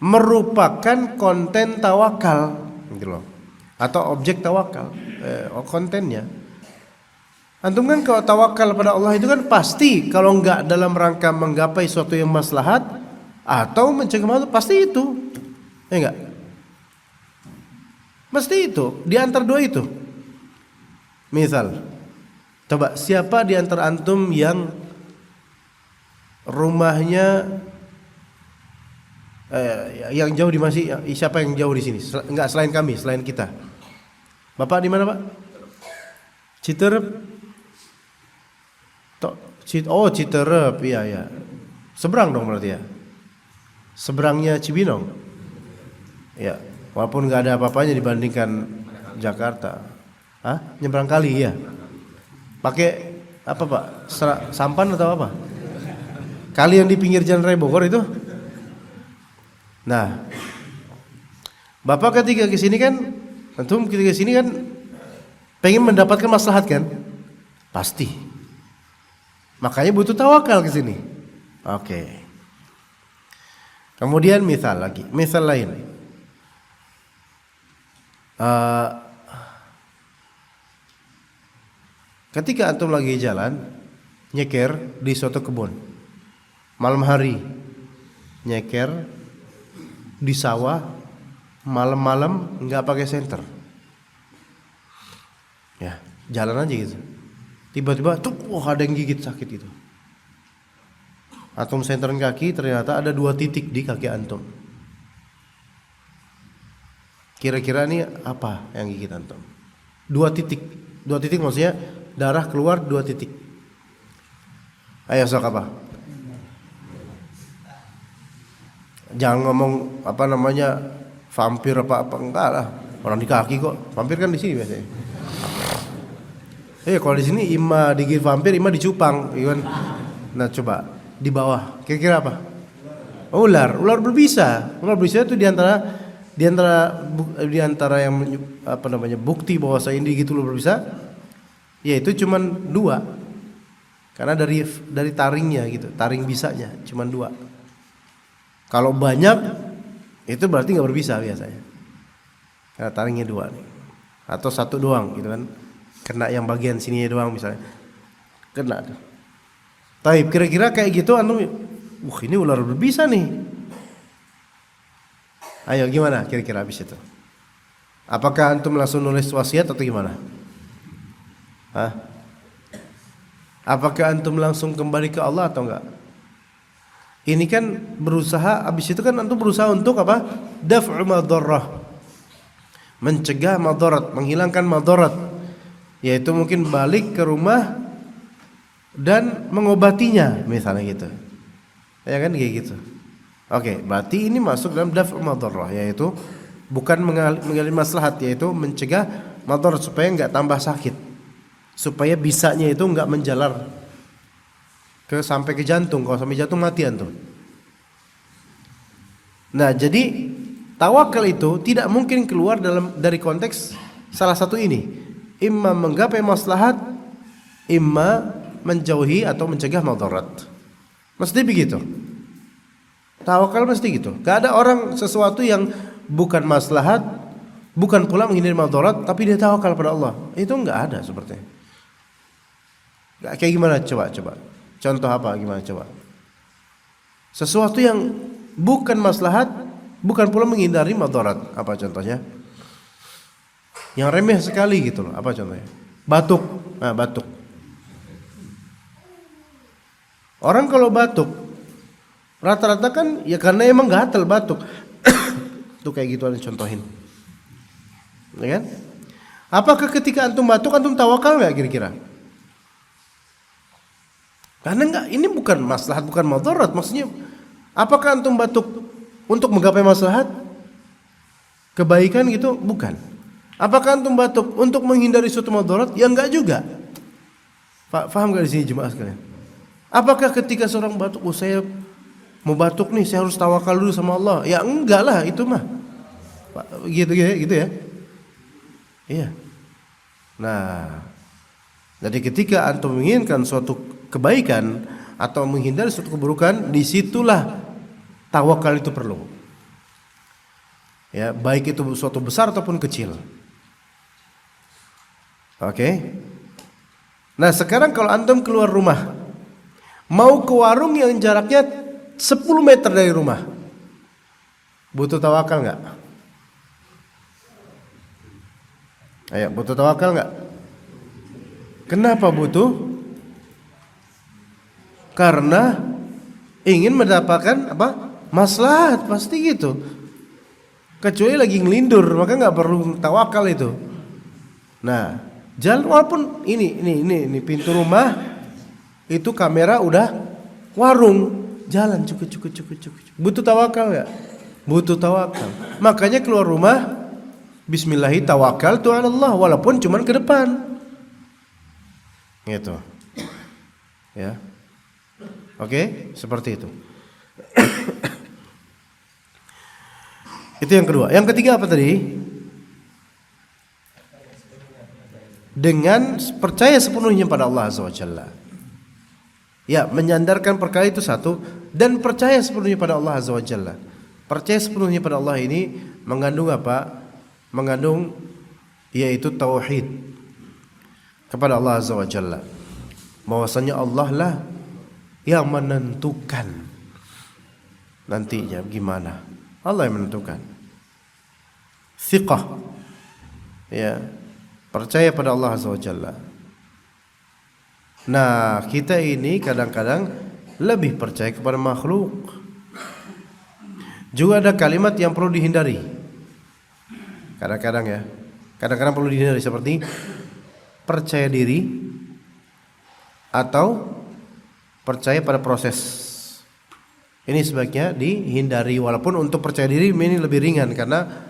merupakan konten tawakal, gitu loh, atau objek tawakal, kontennya. Antum kan kalau tawakal pada Allah itu kan pasti kalau enggak dalam rangka menggapai suatu yang maslahat atau mencegah madarat, pasti itu, ya enggak? Mesti itu, di antara dua itu. Misal, coba siapa di antara antum yang rumahnya yang jauh di masih siapa yang jauh di sini? Enggak, selain kami, selain kita. Bapak di mana, Pak? Citerep. Oh, Citerep, iya ya. Seberang dong berarti ya. Seberangnya Cibinong. Ya, walaupun nggak ada apa-apanya dibandingkan Jakarta. Hah? Nyebrang kali ya. Pakai apa, Pak? Sampan atau apa? Kali yang di pinggir Jalan Raya Bogor itu. Nah, Bapak ketika ke sini kan, antum ketika ke sini kan pengen mendapatkan maslahat kan? Pasti. Makanya butuh tawakal ke sini. Oke. Kemudian misal lain. Ketika antum lagi jalan nyeker di suatu kebun malam hari, nyeker di sawah malam-malam nggak pakai senter, ya jalan aja gitu. Tiba-tiba tuh, ada yang gigit sakit itu. Antum senterin kaki, ternyata ada 2 titik di kaki antum. Kira-kira ini apa yang gigit antum? 2 titik. 2 titik maksudnya darah keluar 2 titik. Ayo sok apa? Jangan ngomong apa namanya vampir apa enggak lah. Orang di kaki kok. Vampir kan di sini biasanya. Kalau di sini ima digigit vampir, ima dicupang, kan? Nah coba di bawah, kira-kira apa? Ular berbisa. Ular berbisa itu di antara yang apa namanya bukti bahwa saya ini gitu ular berbisa. Ya itu cuman 2. Karena dari taringnya gitu, taring bisanya cuman 2. Kalau banyak itu berarti nggak berbisa biasanya. Karena taringnya 2 nih. Atau 1 doang gitu kan. Kena yang bagian sini doang misalnya. Kena tuh. Tapi kira-kira kayak gitu antum, ini ular berbisa nih. Ayo gimana kira-kira habis itu? Apakah antum langsung nulis wasiat atau gimana? Hah? Apakah antum langsung kembali ke Allah atau enggak? Ini kan berusaha, habis itu kan antum berusaha untuk apa? Daf'u madharrah. Mencegah madarat, menghilangkan madarat. Yaitu mungkin balik ke rumah dan mengobatinya misalnya gitu. Ya kan kayak gitu. Oke, berarti ini masuk dalam daf'u madharrah, yaitu bukan mengalami maslahat, yaitu mencegah madarat supaya enggak tambah sakit. Supaya bisanya itu enggak menjalar sampai ke jantung. Kalau sampai jantung mati antum. Nah, jadi tawakal itu tidak mungkin keluar dari konteks salah satu ini. Imma menggapai maslahat, imma menjauhi atau mencegah madarat. Mesti begitu. Tawakal mesti gitu. Gak ada orang sesuatu yang bukan maslahat, bukan pula menghindari madarat, tapi dia tawakal pada Allah. Itu enggak ada sepertinya. Gak kayak gimana coba. Contoh apa gimana coba? Sesuatu yang bukan maslahat, bukan pula menghindari madarat. Apa contohnya? Yang remeh sekali gitu loh. Apa contohnya? Batuk. Nah, batuk. Orang kalau batuk rata-rata kan ya karena emang gatal batuk. Tuh kayak gitu ada contohin. Ya kan? Apakah ketika antum batuk antum tawakal enggak kira-kira? Karena enggak, ini bukan maslahat, bukan madarat. Maksudnya apakah antum batuk untuk menggapai maslahat? Kebaikan gitu? Bukan. Apakah antum batuk untuk menghindari suatu madarat? Ya enggak juga. Paham enggak di sini jemaah sekalian? Apakah ketika seorang batuk, saya mau batuk nih, saya harus tawakal dulu sama Allah? Ya enggak lah, itu mah. Gitu ya. Iya. Nah, jadi ketika antum menginginkan suatu kebaikan atau menghindari suatu keburukan, disitulah tawakal itu perlu. Ya, baik itu suatu besar ataupun kecil. Oke. Nah, sekarang kalau antum keluar rumah, mau ke warung yang jaraknya 10 meter dari rumah, butuh tawakal enggak? Ayo, butuh tawakal enggak? Kenapa butuh? Karena ingin mendapatkan apa? Maslahat, pasti gitu. Kecuali lagi ngelindur, maka nggak perlu tawakal itu. Nah, jalan walaupun ini pintu rumah itu kamera udah warung, jalan cukup. Butuh tawakal nggak? Butuh tawakal. Makanya keluar rumah, Bismillahi tawakal tu ala Allah, walaupun cuman ke depan. Gitu. Ya. Oke, seperti itu. Itu yang kedua. Yang ketiga apa tadi? Dengan percaya sepenuhnya pada Allah Azza wa Jalla. Ya, menyandarkan perkara itu satu, dan percaya sepenuhnya pada Allah Azza wa Jalla. Percaya sepenuhnya pada Allah ini mengandung apa? Mengandung yaitu tauhid kepada Allah Azza wa Jalla. Bahwasanya Allah lah yang menentukan nantinya gimana. Allah yang menentukan. Thiqah. Ya, percaya pada Allah Azza wa Jalla. Nah, kita ini kadang-kadang lebih percaya kepada makhluk. Juga ada kalimat yang perlu dihindari. Kadang-kadang ya. Kadang-kadang perlu dihindari seperti percaya diri atau percaya pada proses. Ini sebaiknya dihindari, walaupun untuk percaya diri ini lebih ringan, karena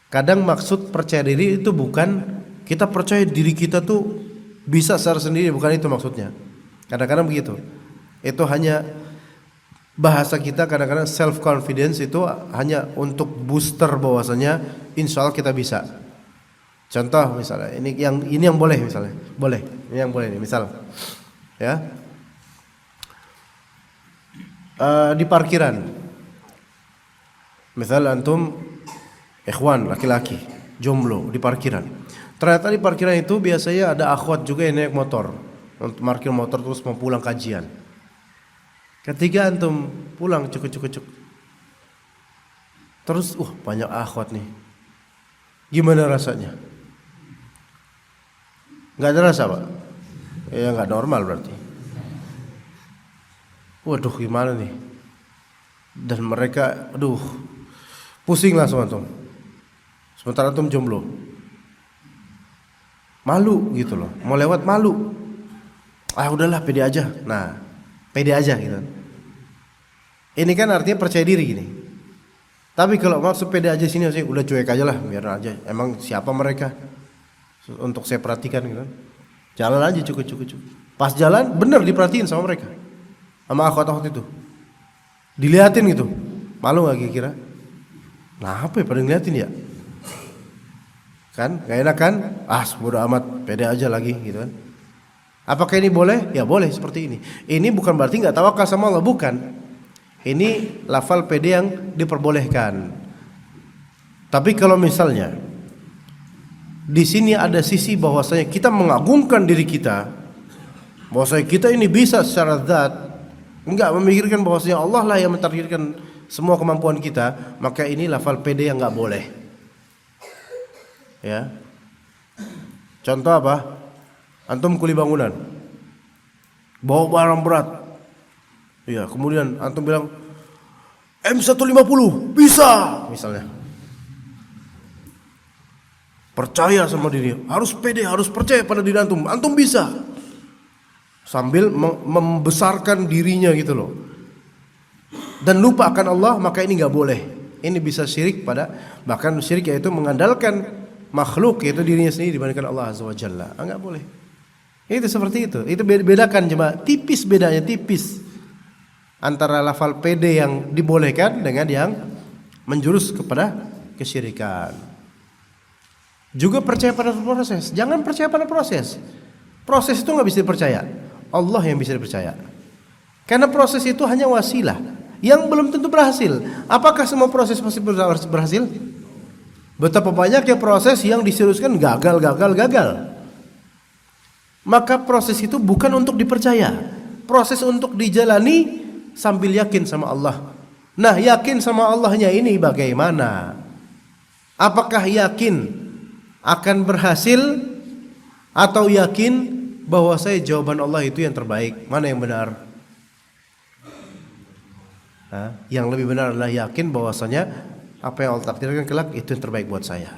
kadang maksud percaya diri itu bukan kita percaya diri kita tuh bisa secara sendiri, bukan itu maksudnya. Kadang-kadang begitu. Itu hanya bahasa kita, kadang-kadang self confidence itu hanya untuk booster bahwasanya insya Allah kita bisa. Contoh misalnya ini yang boleh misalnya, boleh, ini yang boleh nih, misal ya di parkiran, misal antum ikhwan laki-laki jomblo di parkiran, ternyata di parkiran itu biasanya ada akhwat juga yang naik motor untuk parkir motor terus mau pulang kajian. Ketika antum pulang cuk terus banyak akhwat nih, gimana rasanya? Nggak ada rasa pak? Ya nggak normal berarti. Waduh gimana nih? Dan mereka, pusing langsung antum. Sementara antum jomblo, malu gitu loh, mau lewat malu. Udahlah pede aja. Nah, pede aja gitu. Ini kan artinya percaya diri gini. Tapi kalau maksud pede aja sini sih udah cuek aja lah, biar aja. Emang siapa mereka? Untuk saya perhatikan gitu. Jalan aja cukup. Pas jalan bener diperhatiin sama mereka, sama akhwat-akhwat itu. Diliatin gitu. Malu gak kira? Nah apa ya pada ngeliatin ya? Kan gak enak kan? Bodo amat, pede aja lagi gitu kan. Apakah ini boleh? Ya boleh seperti ini. Ini bukan berarti gak tawakal sama Allah, bukan. Ini lafal pede yang diperbolehkan. Tapi kalau misalnya di sini ada sisi bahwasanya kita mengagungkan diri kita, bahwasanya kita ini bisa secara zat, enggak memikirkan bahwasanya Allah lah yang mentakdirkan semua kemampuan kita, maka ini lafal pede yang enggak boleh. Ya. Contoh apa? Antum kuli bangunan, bawa barang berat. Ya, kemudian antum bilang M150 bisa, misalnya. Percaya sama diri, harus pede, harus percaya pada diri antum. Antum bisa. Sambil membesarkan dirinya gitu loh. Dan lupa akan Allah, maka ini enggak boleh. Ini bisa syirik bahkan syirik yaitu mengandalkan makhluk yaitu dirinya sendiri dibandingkan Allah Azza wa Jalla. Enggak boleh. Itu seperti itu. Itu bedakan jemaah, tipis bedanya, tipis. Antara lafal pede yang dibolehkan dengan yang menjurus kepada kesyirikan. Juga percaya pada proses. Jangan percaya pada proses. Proses itu nggak bisa dipercaya. Allah yang bisa dipercaya. Karena proses itu hanya wasilah yang belum tentu berhasil. Apakah semua proses pasti berhasil? Betapa banyaknya proses yang diseriuskan gagal. Maka proses itu bukan untuk dipercaya. Proses untuk dijalani sambil yakin sama Allah. Nah, yakin sama Allahnya ini bagaimana? Apakah yakin akan berhasil atau yakin bahwa jawaban Allah itu yang terbaik. Mana yang benar? Yang lebih benar adalah yakin bahwasanya apa yang Allah takdirkan kelak itu yang terbaik buat saya.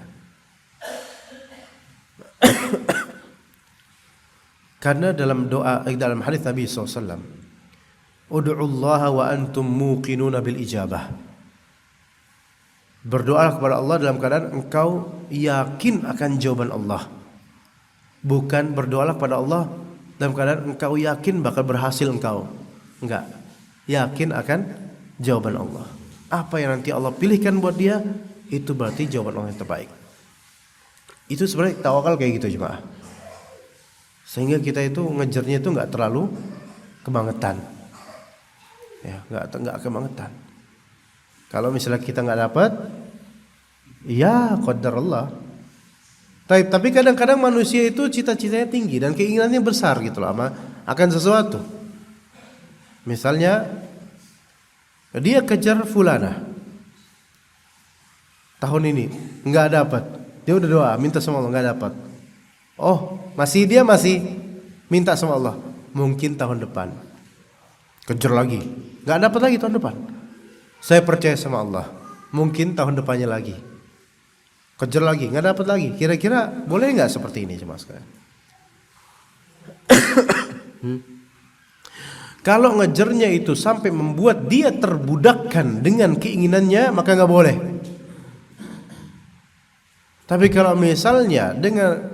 Karena dalam doa, dalam hadis Nabi SAW, Ud'ullaha wa antum muqinuna bil ijabah. Berdoa kepada Allah dalam keadaan engkau yakin akan jawaban Allah. Bukan berdoa kepada Allah dalam keadaan engkau yakin bakal berhasil engkau. Enggak. Yakin akan jawaban Allah. Apa yang nanti Allah pilihkan buat dia, itu berarti jawaban Allah yang terbaik. Itu sebenarnya tawakal kayak gitu jemaah. Sehingga kita itu ngejarnya itu enggak terlalu kebangetan. Ya, enggak kebangetan. Kalau misalnya kita enggak dapat, ya qadarullah. Tapi kadang-kadang manusia itu cita-citanya tinggi dan keinginannya besar gitu loh akan sesuatu. Misalnya dia kejar fulana tahun ini enggak dapat. Dia udah doa, minta sama Allah enggak dapat. Oh, masih minta sama Allah. Mungkin tahun depan. Kejar lagi. Enggak dapat lagi tahun depan. Saya percaya sama Allah. Mungkin tahun depannya lagi. Kejar lagi, enggak dapat lagi. Kira-kira boleh enggak seperti ini jemaah sekalian? Kalau ngejarnya itu sampai membuat dia terbudakkan dengan keinginannya, maka enggak boleh. Tapi kalau misalnya dengan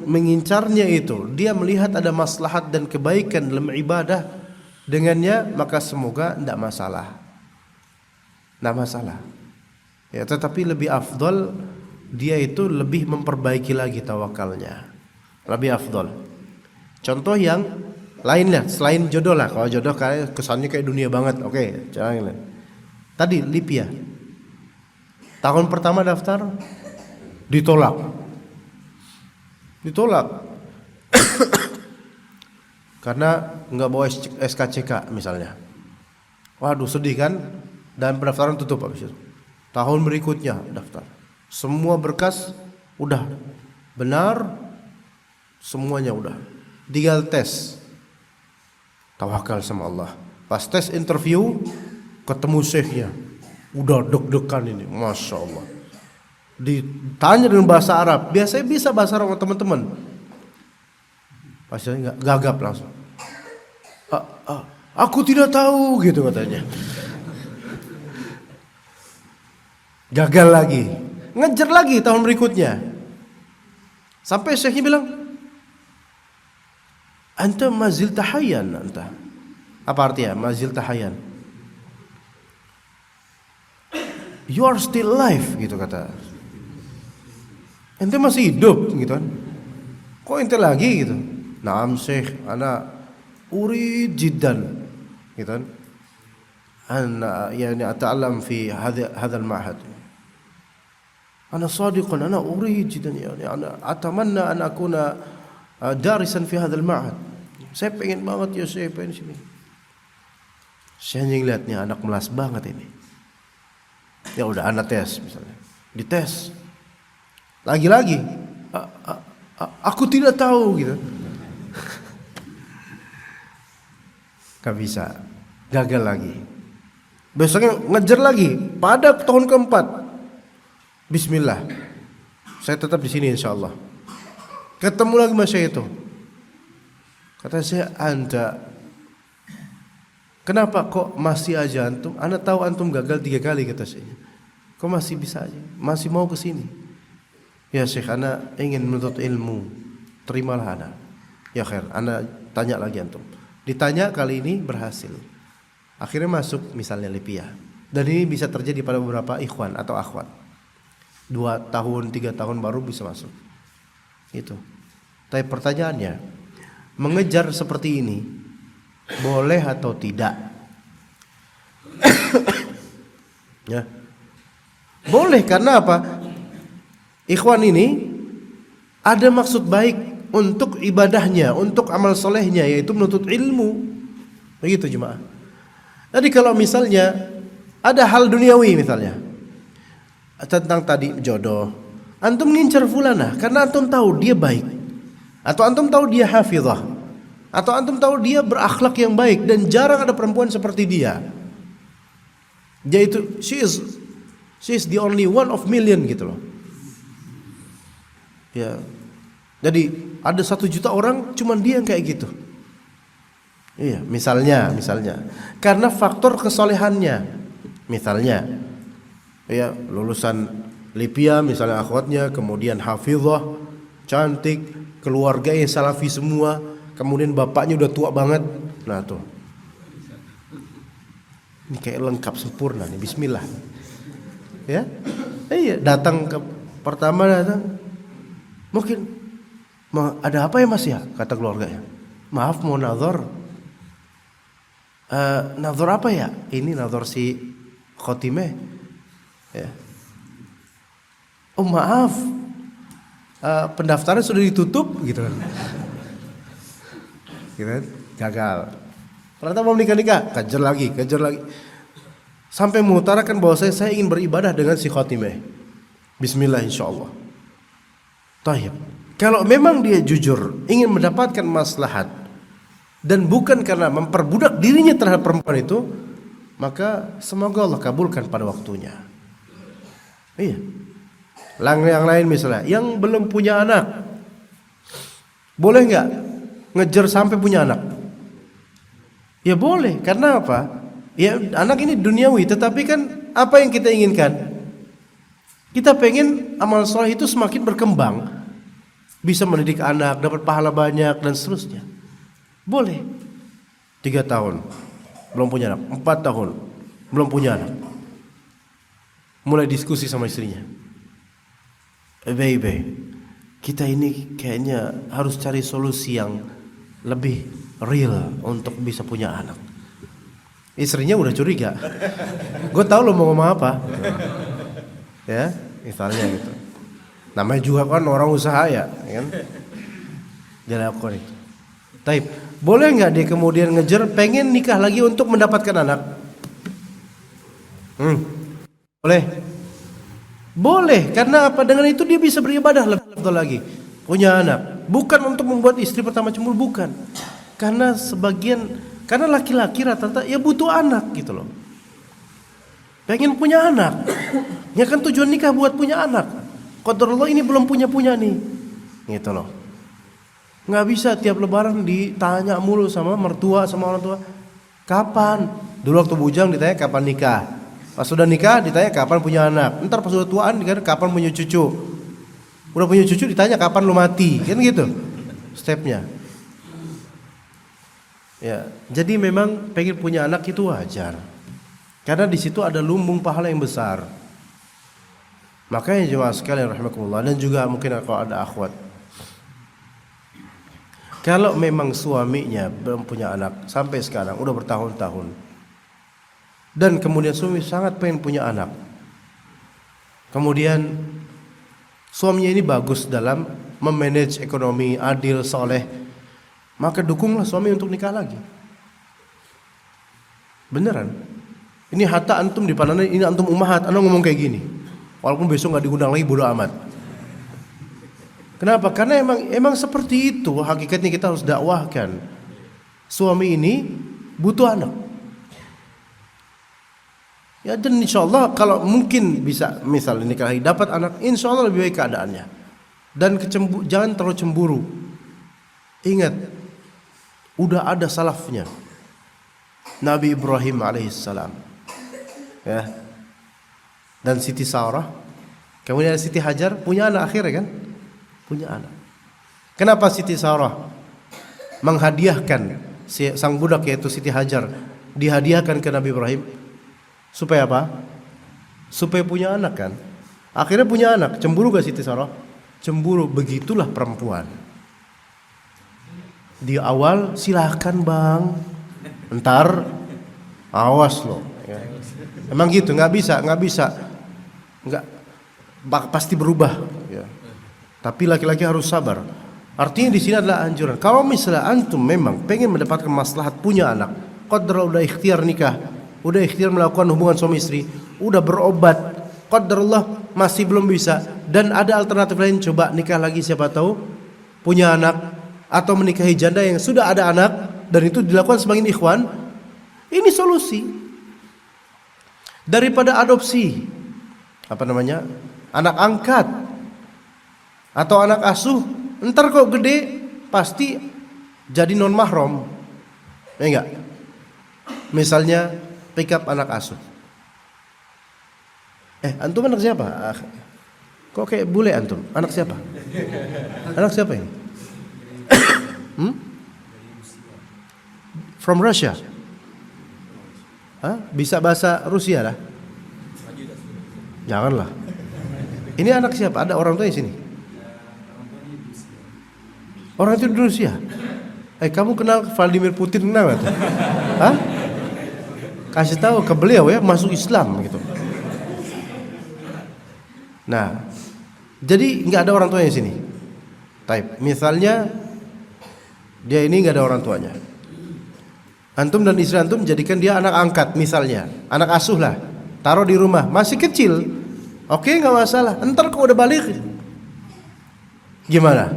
mengincarnya itu dia melihat ada maslahat dan kebaikan dalam ibadah dengannya, maka semoga tidak masalah. Tidak masalah. Ya, tetapi lebih afdal dia itu lebih memperbaiki lagi tawakalnya. Lebih afdal. Contoh yang lain lah, selain jodoh lah. Kalau jodoh kayak kesannya kayak dunia banget. Oke, jangan. Tadi Lipia. Tahun pertama daftar ditolak. Karena nggak bawa SKCK misalnya. Waduh, sedih kan? Dan pendaftaran tutup habis itu. Tahun berikutnya daftar. Semua berkas udah benar, semuanya udah. Tinggal tes. Tawakal sama Allah. Pas tes interview ketemu syekhnya. Udah deg-degan ini, Masya Allah. Ditanya dengan bahasa Arab, biasanya bisa bahasa Arab teman-teman. Pasnya nggak gagap langsung. Aku tidak tahu gitu katanya. Gagal lagi, ngejar lagi tahun berikutnya. Sampai syekhnya bilang, anta mazil tahayan anta. Apa artinya mazil tahayan? You are still alive gitu kata. Ente masih hidup gitu kan? Kok ente lagi gitu? Naam syekh, ana urid jiddan gitu kan? Ana yani ata'allam fi hadzal ma'had. Ana sadiqan, ana urid jiddan yani ana atamanna an akuna darisan fi hadzal ma'had. Saya pengen banget ya saya pengen sini. Saya ngeliat nih anak melas banget ini. Ya udah anak tes misalnya. Dites. Lagi-lagi aku tidak tahu gitu. Gak bisa. Gagal lagi. Besoknya ngejar lagi pada tahun keempat. Bismillah. Saya tetap di sini insyaallah. Ketemu lagi sama saya itu. Kata saya, "Anda kenapa kok masih aja antum? Anda tahu antum gagal 3 kali," kata saya. "Kok masih bisa aja? Masih mau ke sini?" "Ya Syekh, ana ingin menuntut ilmu. Terimalah ana." "Ya khair, ana tanya lagi antum." Ditanya kali ini berhasil. Akhirnya masuk misalnya Lipia. Dan ini bisa terjadi pada beberapa ikhwan atau akhwat. 2 tahun, 3 tahun baru bisa masuk. Itu. Tapi pertanyaannya, mengejar seperti ini boleh atau tidak? Ya. Boleh, karena apa? Ikhwan ini ada maksud baik untuk ibadahnya, untuk amal solehnya, yaitu menuntut ilmu. Begitu jemaah. Jadi kalau misalnya ada hal duniawi misalnya tentang tadi jodoh, antum ngincar fulanah karena antum tahu dia baik, Atau antum tahu dia hafizah, atau antum tahu dia berakhlak yang baik dan jarang ada perempuan seperti dia. Dia itu she is the only one of million gitu loh. Ya. Jadi ada 1 juta orang cuman dia yang kayak gitu. Iya, misalnya karena faktor kesolehannya. Misalnya ya lulusan Libya misalnya akhwatnya, kemudian hafizah, cantik, keluarganya salafi semua, kemudian bapaknya udah tua banget. Nah tuh, ini kayak lengkap sempurna nih, bismillah. Ya, iya, datang mungkin ada apa ya mas ya, kata keluarganya. Maaf mau nazar. Nazar apa ya? Ini nazar si khotimeh. Ya. Oh maaf, pendaftaran sudah ditutup gitu kan. Gitu kan? Gagal. Ternyata mau nikah, kejar lagi. Sampai mengutarakan bahwa saya ingin beribadah dengan si khotimeh. Bismillah insyaallah. Tayyib. Kalau memang dia jujur ingin mendapatkan maslahat dan bukan karena memperbudak dirinya terhadap perempuan itu, maka semoga Allah kabulkan pada waktunya. Iya. Yang lain misalnya, yang belum punya anak, boleh nggak ngejar sampai punya anak? Ya boleh, karena apa? Ya anak ini duniawi, tetapi kan apa yang kita inginkan? Kita pengen amal soleh itu semakin berkembang, bisa mendidik anak, dapat pahala banyak dan seterusnya. Boleh. 3 tahun belum punya anak, 4 tahun belum punya anak, mulai diskusi sama istrinya. Baby, kita ini kayaknya harus cari solusi yang lebih real untuk bisa punya anak. Istrinya udah curiga. Gue tahu lo mau ngomong apa. Ya, misalnya gitu. Namanya juga kan orang usaha ya kan. Dia lakukan itu. Taib, boleh nggak dia kemudian ngejar pengen nikah lagi untuk mendapatkan anak? Boleh. Boleh, karena apa? Dengan itu dia bisa beribadah lebih lagi. Punya anak, bukan untuk membuat istri pertama cemburu, bukan. Karena laki-laki rata-rata ya butuh anak gitu loh. Pengen punya anak. Ya kan tujuan nikah buat punya anak. Qadarullah ini belum punya nih. Gitu loh. Nggak bisa tiap lebaran ditanya mulu sama mertua, sama orang tua. Kapan? Dulu waktu bujang ditanya kapan nikah. Pas sudah nikah ditanya kapan punya anak. Ntar pas sudah tuaan ditanya kapan punya cucu. Udah punya cucu ditanya kapan lu mati. Kan gitu stepnya. Ya, jadi memang pengen punya anak itu wajar. Karena di situ ada lumbung pahala yang besar. Makanya jemaah sekalian rahimakumullah, dan juga mungkin kalau ada akhwat, kalau memang suaminya belum punya anak sampai sekarang udah bertahun-tahun, dan kemudian suami sangat pengen punya anak, kemudian suaminya ini bagus dalam memanage ekonomi, adil, soleh, maka dukunglah suami untuk nikah lagi. Beneran. Ini hatta antum di pandangan ini antum ummahat, anda ngomong kayak gini. Walaupun besok nggak diundang lagi bodo amat. Kenapa? Karena emang seperti itu hakikatnya kita harus dakwahkan. Suami ini butuh anak. Ya, dan insya Allah kalau mungkin bisa misalnya nikah lagi dapat anak, insya Allah lebih baik keadaannya. Dan jangan terlalu cemburu. Ingat, udah ada salafnya. Nabi Ibrahim alaihissalam, ya, dan Siti Sarah, kemudian Siti Hajar punya anak akhirnya kan, punya anak. Kenapa Siti Sarah menghadiahkan sang budak yaitu Siti Hajar dihadiahkan ke Nabi Ibrahim? Supaya apa? Supaya punya anak kan. Akhirnya punya anak. Cemburu gak Siti Sarah? Cemburu. Begitulah perempuan. Di awal silahkan bang, ntar awas loh. Ya. Emang gitu, nggak bisa, nggak pasti berubah. Ya. Tapi laki-laki harus sabar. Artinya di sini adalah anjuran. Kalau misalnya antum memang pengen mendapatkan maslahat punya anak, qadar udah ikhtiar nikah, udah ikhtiar melakukan hubungan suami istri, udah berobat, qadarullah masih belum bisa, dan ada alternatif lain, coba nikah lagi siapa tahu punya anak. atau menikahi janda yang sudah ada anak dan itu dilakukan sebagian ikhwan, ini solusi. Daripada adopsi anak angkat atau anak asuh, ntar kok gede pasti jadi non mahram. Ya enggak? Misalnya pick up anak asuh. Antum anak siapa? Kok kayak bule antum? Anak siapa? Anak siapa ini? From Russia? Bisa bahasa Rusia lah? Janganlah. Ini anak siapa? Ada orang tua di sini? Orang itu di Rusia? Kamu kenal Vladimir Putin, kenal gak tuh? Kasih tahu ke beliau ya, masuk Islam gitu. Nah, jadi nggak ada orang tuanya di sini. Misalnya dia ini nggak ada orang tuanya. Antum dan istri antum jadikan dia anak angkat misalnya, anak asuh lah, taruh di rumah, masih kecil. Oke, nggak masalah. Entar kok udah balik, gimana?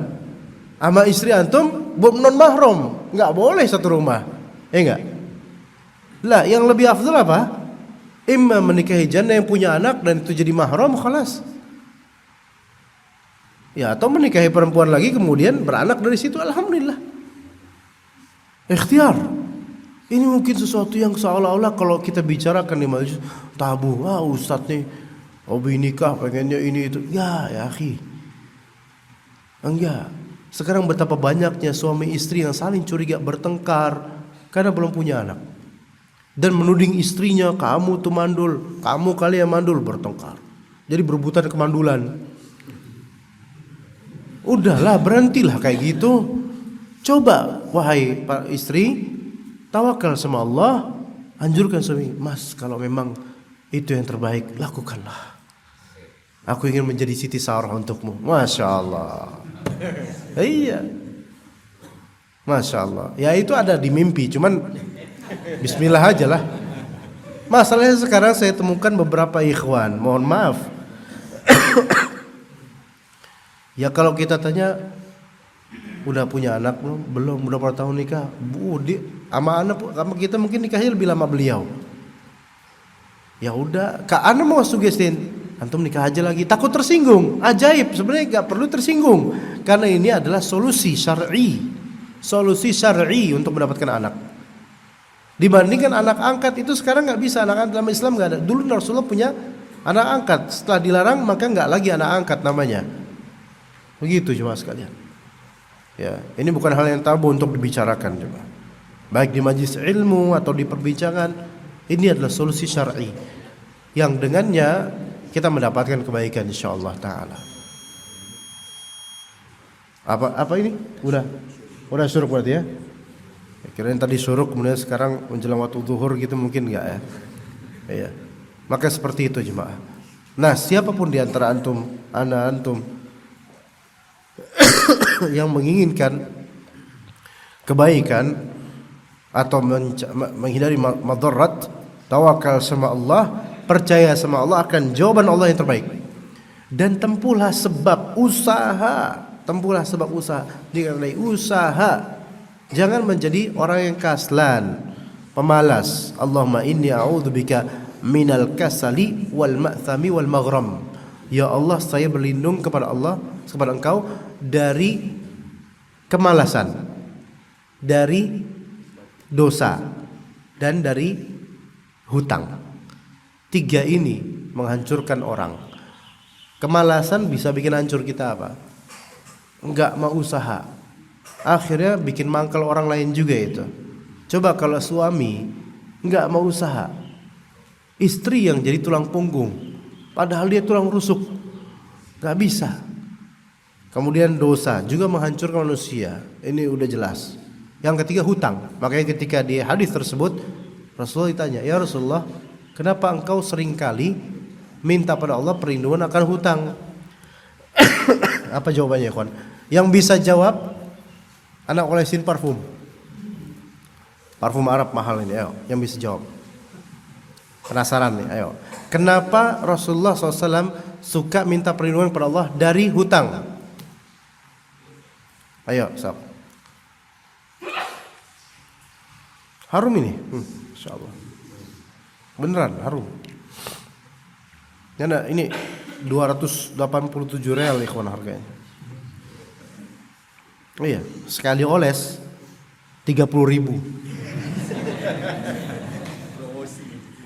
Sama istri antum non mahram, nggak boleh satu rumah, enggak? Lah, yang lebih afdal apa? Imma menikahi janda yang punya anak dan itu jadi mahram, khalas. Ya, atau menikahi perempuan lagi kemudian beranak dari situ, alhamdulillah. Ikhtiar. Ini mungkin sesuatu yang seolah-olah kalau kita bicarakan di majelis tabu. Ustadz nih hobi nikah, pengennya ini itu. Ya akhi. Enggak. Sekarang betapa banyaknya suami istri yang saling curiga, bertengkar karena belum punya anak. Dan menuding istrinya, kamu tuh mandul, kamu kali yang mandul, bertengkar. Jadi berebutan kemandulan. Udahlah, berhentilah kayak gitu. Coba wahai para istri, tawakal sama Allah, anjurkan suami, Mas, kalau memang itu yang terbaik, lakukanlah. Aku ingin menjadi Siti Sarah untukmu. Masya Allah. Iya, Masya Allah. Ya itu ada di mimpi, cuman bismillah aja lah. Masalahnya sekarang saya temukan beberapa ikhwan, mohon maaf. Ya kalau kita tanya, udah punya anak belum? Udah berapa tahun nikah? Sama anak, sama kita mungkin nikahnya lebih lama beliau. Ya udah, Kak Ana mau sugestin, antum nikah aja lagi. Takut tersinggung. Ajaib, sebenarnya nggak perlu tersinggung, karena ini adalah solusi syar'i, untuk mendapatkan anak. Dibandingkan anak angkat itu sekarang nggak bisa. Anak angkat dalam Islam nggak ada. Dulu Rasulullah punya anak angkat, setelah dilarang maka nggak lagi anak angkat namanya. Begitu jemaah sekalian. Ya, ini bukan hal yang tabu untuk dibicarakan juga. Baik di majlis ilmu atau di perbincangan, ini adalah solusi syar'i yang dengannya kita mendapatkan kebaikan insyaallah taala. Apa ini? Udah syuruk berarti ya? Kirain tadi syuruk kemudian sekarang menjelang waktu zuhur gitu, mungkin enggak ya? Iya. Maka seperti itu jemaah. Nah, siapapun di antara antum, antum yang menginginkan kebaikan atau menghindari madarat, tawakal sama Allah, percaya sama Allah akan jawaban Allah yang terbaik. Dan tempuhlah sebab usaha, dikarena usaha. Jangan menjadi orang yang kaslan, pemalas. Allahumma inni a'udzubika minal kasali wal ma'thami wal maghram. Ya Allah, saya berlindung kepada Engkau dari kemalasan, dari dosa, dan dari hutang. 3 ini menghancurkan orang. Kemalasan bisa bikin hancur kita apa? Enggak mau usaha, akhirnya bikin mangkal orang lain juga itu. Coba kalau suami enggak mau usaha, istri yang jadi tulang punggung, padahal dia tulang rusuk, enggak bisa. Kemudian dosa juga menghancurkan manusia. Ini udah jelas. Yang ketiga hutang. Makanya ketika di hadis tersebut Rasulullah ditanya, "Ya Rasulullah, kenapa engkau seringkali minta pada Allah perlindungan akan hutang?" Apa jawabannya, kawan? Yang bisa jawab anak olesin parfum Arab mahal ini, ayo. Yang bisa jawab. Penasaran nih, ayo. Kenapa Rasulullah SAW suka minta perlindungan kepada Allah dari hutang? Ayo, sok. Harum ini. Insya Allah. Beneran harum. Karena ini 287 real ikhwan harganya. Iya, sekali oles 30.000.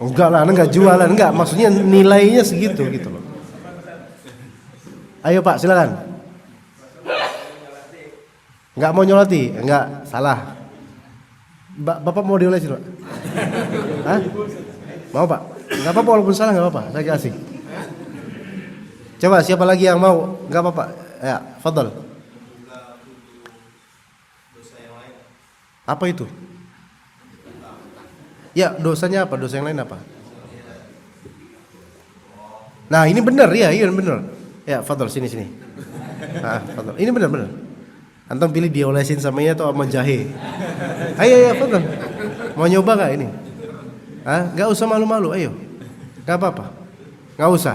Enggak lah, enggak jualan, enggak. Maksudnya nilainya segitu gitu loh. Ayo Pak, silakan. Enggak mau nyolati? Enggak, salah. Bapak mau diolesin, Pak? Hah? Mau Pak? Enggak apa-apa walaupun salah, enggak apa-apa. Saya kasih. Coba siapa lagi yang mau? Enggak apa-apa. Ya, fadhal. Apa itu? Ya, dosanya apa? Dosa yang lain apa? Nah, ini benar ya, iya benar. Ya, fadhal sini. Fadhal. Ini benar. Antum pilih diolesin samanya atau sama jahe? Ayo, fadhal. Mau nyoba enggak ini? Enggak usah malu-malu, ayo. Enggak apa-apa. Enggak usah.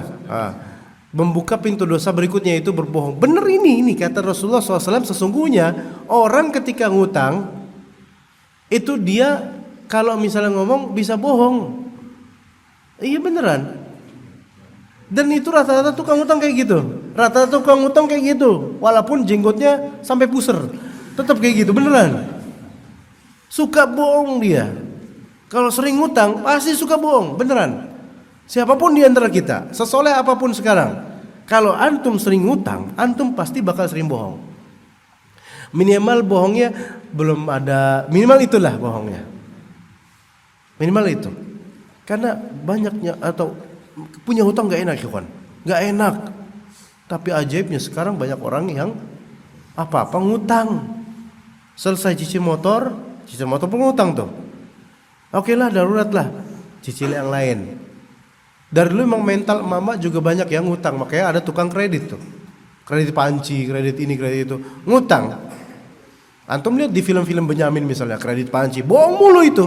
Membuka pintu dosa berikutnya itu berbohong. Benar ini kata Rasulullah SAW, sesungguhnya orang ketika ngutang itu dia kalau misalnya ngomong bisa bohong. Iya beneran. Dan itu rata-rata tukang utang kayak gitu. Rata-rata tukang utang kayak gitu. Walaupun jenggotnya sampai puser, tetap kayak gitu beneran. Suka bohong dia. Kalau sering ngutang pasti suka bohong, beneran. Siapapun di antara kita, sesoleh apapun sekarang, kalau antum sering ngutang, antum pasti bakal sering bohong. Minimal bohongnya belum ada, minimal itulah bohongnya. Minimal itu. Karena banyaknya atau punya hutang gak enak kawan, gak enak. Tapi ajaibnya sekarang banyak orang yang apa-apa ngutang. Selesai cicil motor pun ngutang tuh. Oke lah, darurat lah, cicil yang lain. Dari dulu memang mental mama juga banyak yang ngutang, makanya ada tukang kredit tuh. Kredit panci, kredit ini, kredit itu, ngutang. Antum lihat di film-film Benyamin misalnya, kredit panci, bohong mulu itu.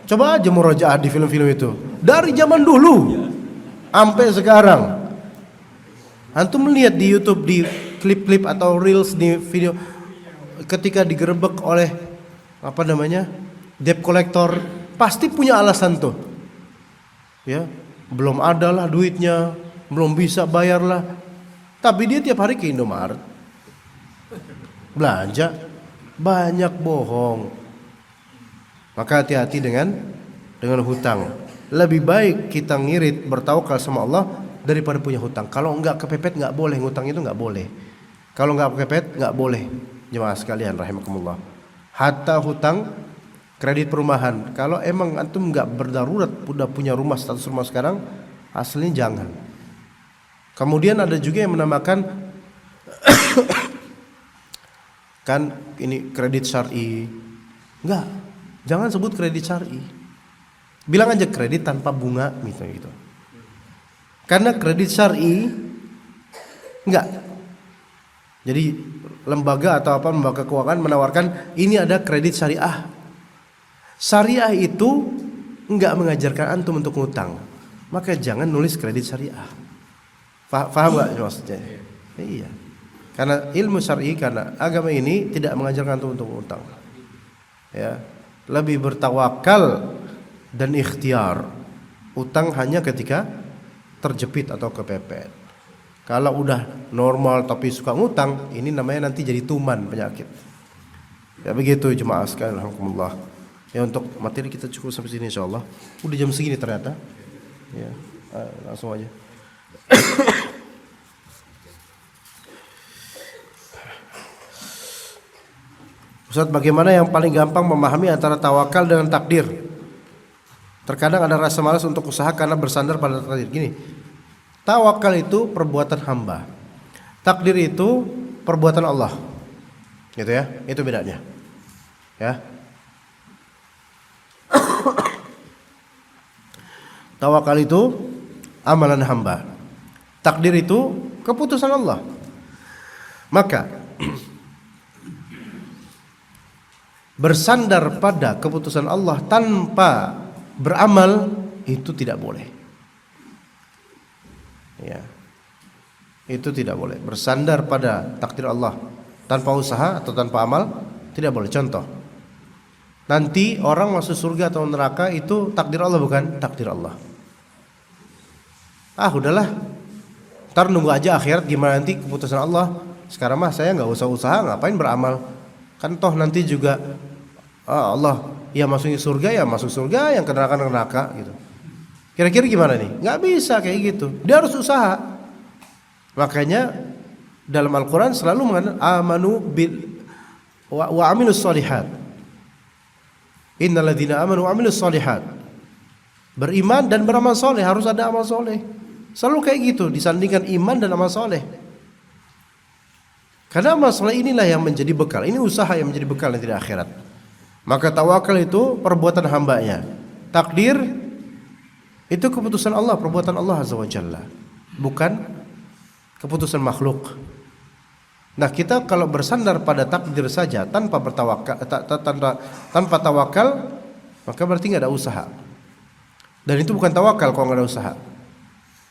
Coba aja murojaah di film-film itu. Dari zaman dulu sampai sekarang. Antum melihat di YouTube, di klip-klip atau reels, di video ketika digerebek oleh debt collector, pasti punya alasan tuh. Ya, belum ada lah duitnya, belum bisa bayar lah. Tapi dia tiap hari ke Indomaret belanja, banyak bohong. Maka hati-hati dengan hutang. Lebih baik kita ngirit bertawakal sama Allah daripada punya hutang. Kalau enggak kepepet enggak boleh, ngutang itu enggak boleh. Kalau enggak kepepet enggak boleh. Jemaah sekalian rahimakumullah. Hatta hutang kredit perumahan. Kalau emang antum enggak berdarurat udah punya rumah, status rumah sekarang, aslinya jangan. Kemudian ada juga yang menamakan kan ini kredit syar'i. Enggak. Jangan sebut kredit syar'i. Bilang aja kredit tanpa bunga gitu. Karena kredit syar'i enggak. Jadi lembaga atau lembaga keuangan menawarkan ini ada kredit syariah. Syariah itu enggak mengajarkan antum untuk ngutang. Maka jangan nulis kredit syariah. Paham enggak maksudnya? Iya. Karena ilmu syar'i, karena agama ini tidak mengajarkan antum untuk ngutang. Ya. Lebih bertawakal dan ikhtiar. Utang hanya ketika terjepit atau kepepet. Kalau udah normal tapi suka ngutang, ini namanya nanti jadi tuman penyakit. Ya begitu jemaah sekalian, alhamdulillah. Ya untuk materi kita cukup sampai sini insyaallah. Udah jam segini ternyata. Ya, langsung aja. Ustaz, bagaimana yang paling gampang memahami antara tawakal dengan takdir? Terkadang ada rasa malas untuk usaha karena bersandar pada takdir. Gini, tawakal itu perbuatan hamba, takdir itu perbuatan Allah, gitu ya. Itu bedanya, ya. Tawakal itu amalan hamba, takdir itu keputusan Allah. Maka bersandar pada keputusan Allah tanpa beramal itu tidak boleh. Ya. Itu tidak boleh. Bersandar pada takdir Allah tanpa usaha atau tanpa amal tidak boleh. Contoh, nanti orang masuk surga atau neraka itu takdir Allah bukan? Takdir Allah. Udahlah, ntar nunggu aja akhirat gimana nanti keputusan Allah. Sekarang mah saya nggak usah usaha, ngapain beramal? Kan toh nanti juga Allah ya masukin surga ya masuk surga, yang ke neraka gitu. Kira-kira gimana nih? Nggak bisa kayak gitu. Dia harus usaha. Makanya dalam Al-Quran selalu mengatakan amanu bil wa amilus solihat. Innalladzina amanu wa amilus solihat. Beriman dan beramal soleh, harus ada amal soleh. Selalu kayak gitu, disandingkan iman dan amal soleh. Karena amal soleh inilah yang menjadi bekal. Ini usaha yang menjadi bekal nanti di akhirat. Maka tawakal itu perbuatan hambanya. Takdir itu keputusan Allah, perbuatan Allah Azza wa Jalla, bukan keputusan makhluk. Nah, kita kalau bersandar pada takdir saja tanpa bertawakal, tanpa tawakal, maka berarti nggak ada usaha. Dan itu bukan tawakal kalau nggak ada usaha.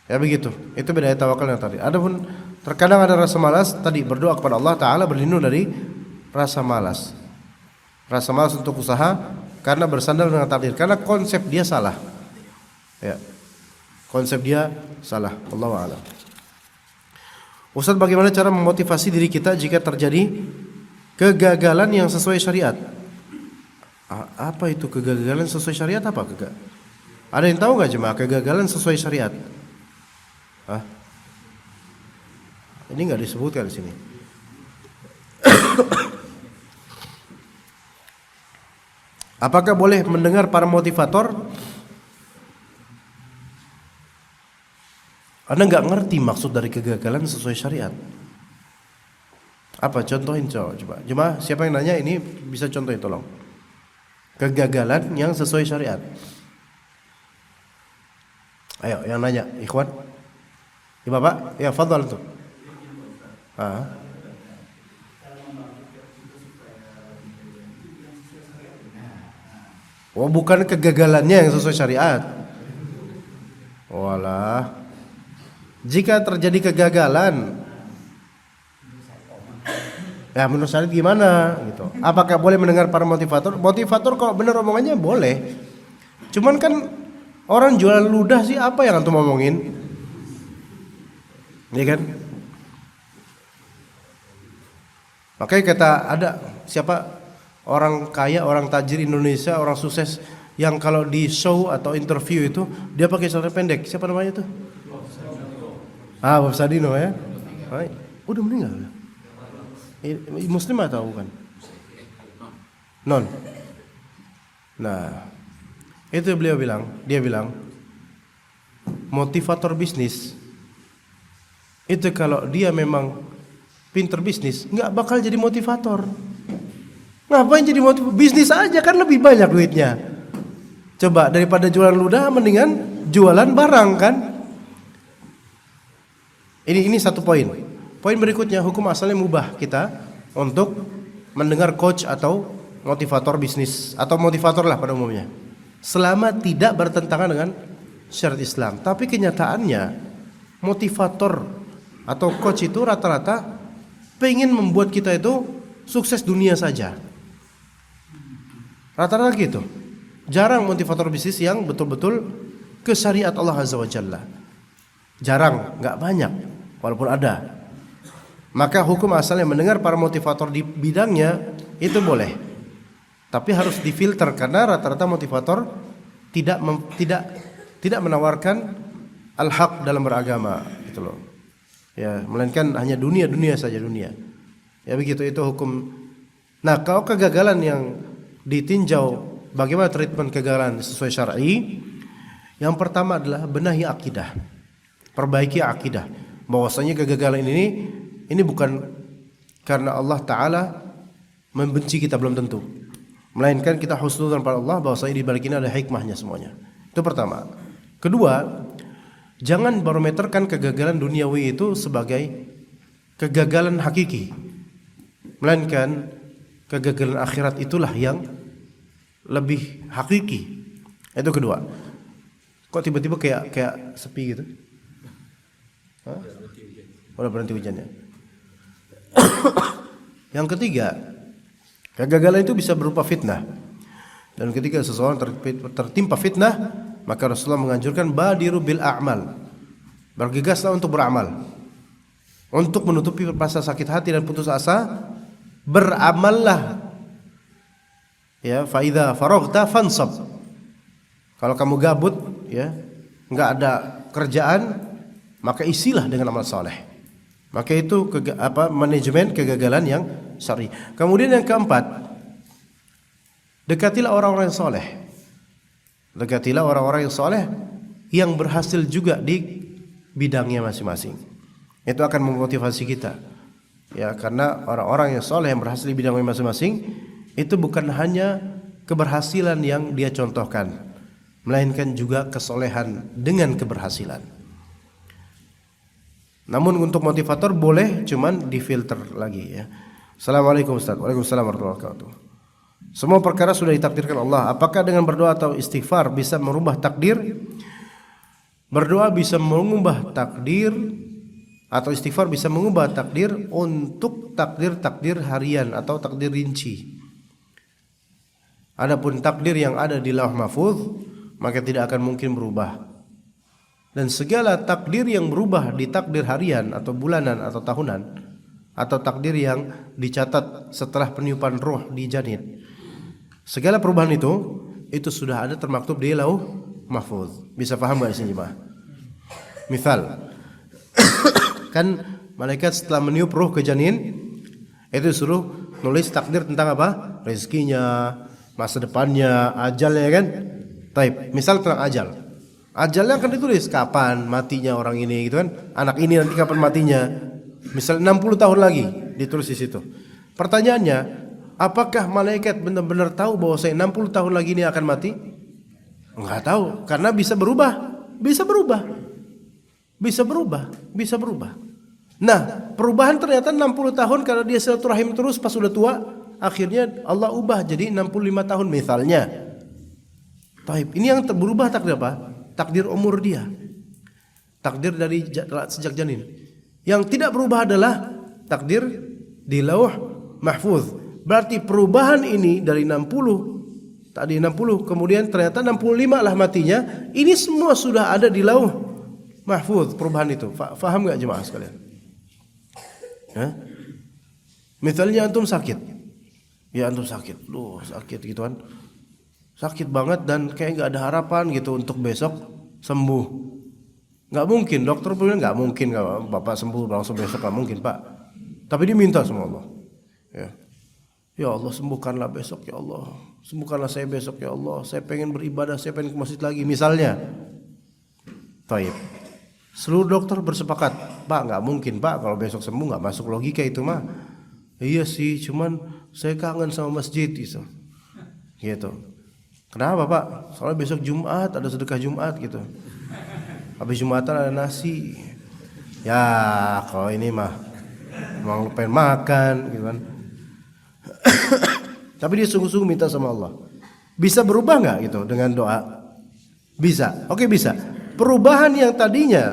Ya begitu. Itu bedanya tawakal yang tadi. Adapun terkadang ada rasa malas, tadi berdoa kepada Allah Taala berlindung dari rasa malas. Rasa malas untuk usaha karena bersandar dengan takdir, karena konsep dia salah. Ya. Konsep dia salah. Allahu a'lam. Ustaz, bagaimana cara memotivasi diri kita jika terjadi kegagalan yang sesuai syariat? Apa itu kegagalan sesuai syariat? Apa ada yang tahu nggak jemaah kegagalan sesuai syariat? Ini nggak disebutkan di sini. Apakah boleh mendengar para motivator? Anda nggak ngerti maksud dari kegagalan sesuai syariat. Apa? Contohin coba. Jemaah, siapa yang nanya ini bisa contohin tolong. Kegagalan yang sesuai syariat. Ayo, yang nanya, ikhwan. Ya Bapak, ya fadhal tuh. Oh, bukan kegagalannya yang sesuai syariat. Walah. Jika terjadi kegagalan, ya menurut syariat gimana gitu? Apakah boleh mendengar para motivator? Motivator kalau benar omongannya boleh. Cuman kan orang jualan ludah sih, apa yang antum ngomongin? Iya kan? Makanya kata ada siapa orang kaya, orang tajir Indonesia, orang sukses yang kalau di show atau interview itu dia pakai celana pendek. Siapa namanya tuh? Bob Sadino ya. Udah meninggal. Muslim atau bukan? Non. Nah, itu dia bilang motivator bisnis itu kalau dia memang pinter bisnis nggak bakal jadi motivator. Ngapain jadi motivator? Bisnis aja kan lebih banyak duitnya. Coba daripada jualan ludah mendingan jualan barang kan? Ini satu poin. Poin berikutnya, hukum asalnya mubah kita untuk mendengar coach atau motivator bisnis atau motivator lah pada umumnya, selama tidak bertentangan dengan syariat Islam. Tapi kenyataannya motivator atau coach itu rata-rata pengen membuat kita itu sukses dunia saja. Rata-rata gitu. Jarang motivator bisnis yang betul-betul ke syariat Allah Azza wa Jalla. Jarang, nggak banyak. Walaupun ada, maka hukum asalnya mendengar para motivator di bidangnya itu boleh, tapi harus difilter karena rata-rata motivator tidak menawarkan al-haq dalam beragama, gitu loh. Ya, melainkan hanya dunia saja dunia. Ya begitu, itu hukum. Nah, kalau kegagalan yang ditinjau, bagaimana treatment kegagalan sesuai syar'i? Yang pertama adalah benahi akidah, perbaiki akidah. Bahwasanya kegagalan ini bukan karena Allah Ta'ala membenci kita, belum tentu, melainkan kita husnudzon pada Allah bahwasanya di balik ini ada hikmahnya semuanya. Itu pertama. Kedua, jangan barometerkan kegagalan duniawi itu sebagai kegagalan hakiki, melainkan kegagalan akhirat itulah yang lebih hakiki. Itu kedua. Kok tiba-tiba kayak sepi gitu? Udah berhenti hujannya. Yang ketiga, kegagalan itu bisa berupa fitnah. Dan ketika seseorang tertimpa fitnah, maka Rasulullah menganjurkan badiru bil a'mal. Bergegaslah untuk beramal. Untuk menutupi rasa sakit hati dan putus asa, beramallah. Ya, fa idza faraghta fansab. Kalau kamu gabut, ya, enggak ada kerjaan, maka isilah dengan amal saleh. Maka itu manajemen kegagalan yang syar'i. Kemudian yang keempat, dekatilah orang-orang yang soleh. Dekatilah orang-orang yang soleh yang berhasil juga di bidangnya masing-masing. Itu akan memotivasi kita. Ya, karena orang-orang yang soleh yang berhasil di bidangnya masing-masing itu bukan hanya keberhasilan yang dia contohkan, melainkan juga kesolehan dengan keberhasilan. Namun untuk motivator boleh, cuman difilter lagi ya. Assalamualaikum Ustaz. Waalaikumsalam warahmatullahi wabarakatuh. Semua perkara sudah ditakdirkan Allah. Apakah dengan berdoa atau istighfar bisa merubah takdir? Berdoa bisa mengubah takdir, atau istighfar bisa mengubah takdir untuk takdir-takdir harian atau takdir rinci. Adapun takdir yang ada di Lauh Mahfuz, maka tidak akan mungkin berubah. Dan segala takdir yang berubah di takdir harian atau bulanan atau tahunan, atau takdir yang dicatat setelah peniupan roh di janin, segala perubahan itu sudah ada termaktub di Lauh Mahfuz. Bisa paham gak di sini, Jemaah? Misal, kan malaikat setelah meniup roh ke janin, itu suruh nulis takdir tentang apa? Rezekinya, masa depannya, ajalnya kan? Taib. Misal tentang ajal. Ajalnya akan ditulis kapan matinya orang ini gitu kan. Anak ini nanti kapan matinya. Misal 60 tahun lagi ditulis di situ. Pertanyaannya, apakah malaikat benar-benar tahu bahwa saya 60 tahun lagi ini akan mati? Enggak tahu, karena bisa berubah. Bisa berubah. Bisa berubah, bisa berubah. Nah, perubahan ternyata 60 tahun kalau dia silaturahim terus pas sudah tua, akhirnya Allah ubah jadi 65 tahun misalnya. Taib. Ini yang berubah takdir apa? Takdir umur dia. Takdir dari sejak janin. Yang tidak berubah adalah takdir di Lauh Mahfuz. Berarti perubahan ini dari 60 tadi 60 kemudian ternyata 65 lah matinya. Ini semua sudah ada di Lauh Mahfuz perubahan itu. Faham enggak jemaah sekalian? Misalnya antum sakit. Ya antum sakit. Duh, sakit gitu kan. Sakit banget dan kayak nggak ada harapan gitu untuk besok sembuh. Nggak mungkin, dokter bilang nggak mungkin kalau bapak sembuh langsung besok, nggak mungkin pak. Tapi dia minta sama Allah, ya Allah sembuhkanlah besok ya Allah, sembuhkanlah saya besok ya Allah. Saya pengen beribadah, saya pengen ke masjid lagi misalnya. Taib. Seluruh dokter bersepakat, pak nggak mungkin pak kalau besok sembuh, nggak masuk logika itu mah. Iya sih, cuman saya kangen sama masjid gitu. Kenapa pak? Soalnya besok Jumat ada sedekah Jumat gitu. Habis Jumatan ada nasi. Ya kalau ini mah mau pengen makan gitu kan. Tapi dia sungguh-sungguh minta sama Allah. Bisa berubah nggak gitu dengan doa? Bisa. Oke bisa. Perubahan yang tadinya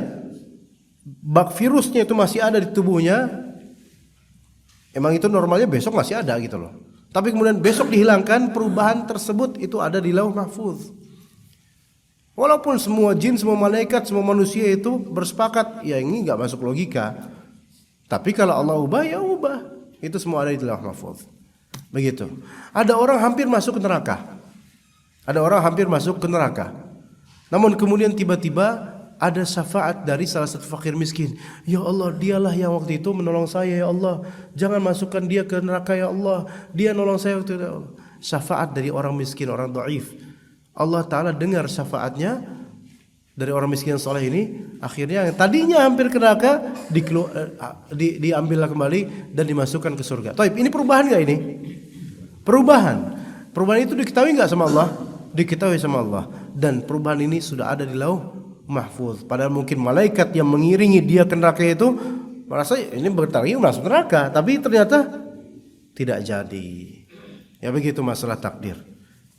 bak virusnya itu masih ada di tubuhnya, emang itu normalnya besok masih ada gitu loh. Tapi kemudian besok dihilangkan, perubahan tersebut itu ada di Lauh Mahfuz. Walaupun semua jin, semua malaikat, semua manusia itu bersepakat, ya ini nggak masuk logika. Tapi kalau Allah ubah, ya ubah. Itu semua ada di Lauh Mahfuz. Begitu. Ada orang hampir masuk ke neraka. Ada orang hampir masuk ke neraka. Namun kemudian tiba-tiba ada syafaat dari salah satu fakir miskin. Ya Allah, dialah yang waktu itu menolong saya ya Allah. Jangan masukkan dia ke neraka ya Allah. Dia nolong saya waktu itu ya Allah. Syafaat dari orang miskin, orang dhaif. Allah Ta'ala dengar syafaatnya dari orang miskin yang soleh ini. Akhirnya yang tadinya hampir ke neraka diambillah kembali dan dimasukkan ke surga. Taib, ini perubahan gak ini? Perubahan. Perubahan itu diketahui gak sama Allah? Diketahui sama Allah. Dan perubahan ini sudah ada di Lauh Mahfuz. Padahal mungkin malaikat yang mengiringi dia ke neraka itu merasa ini bentar lagi masuk neraka, tapi ternyata tidak jadi. Ya begitu masalah takdir.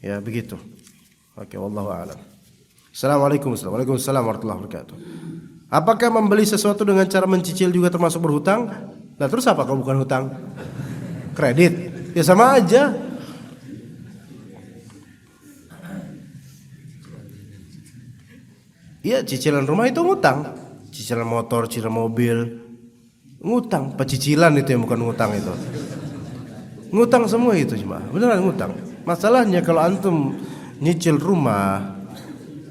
Ya begitu. Oke, wallahu a'lam. Assalamualaikum warahmatullahi wabarakatuh. Apakah membeli sesuatu dengan cara mencicil juga termasuk berhutang? Nah terus apa kalau bukan hutang? Kredit. Ya sama aja. Iya, cicilan rumah itu ngutang, cicilan motor, cicilan mobil, ngutang, pecicilan itu yang bukan ngutang itu. Ngutang semua itu cuma, beneran ngutang. Masalahnya kalau antum nyicil rumah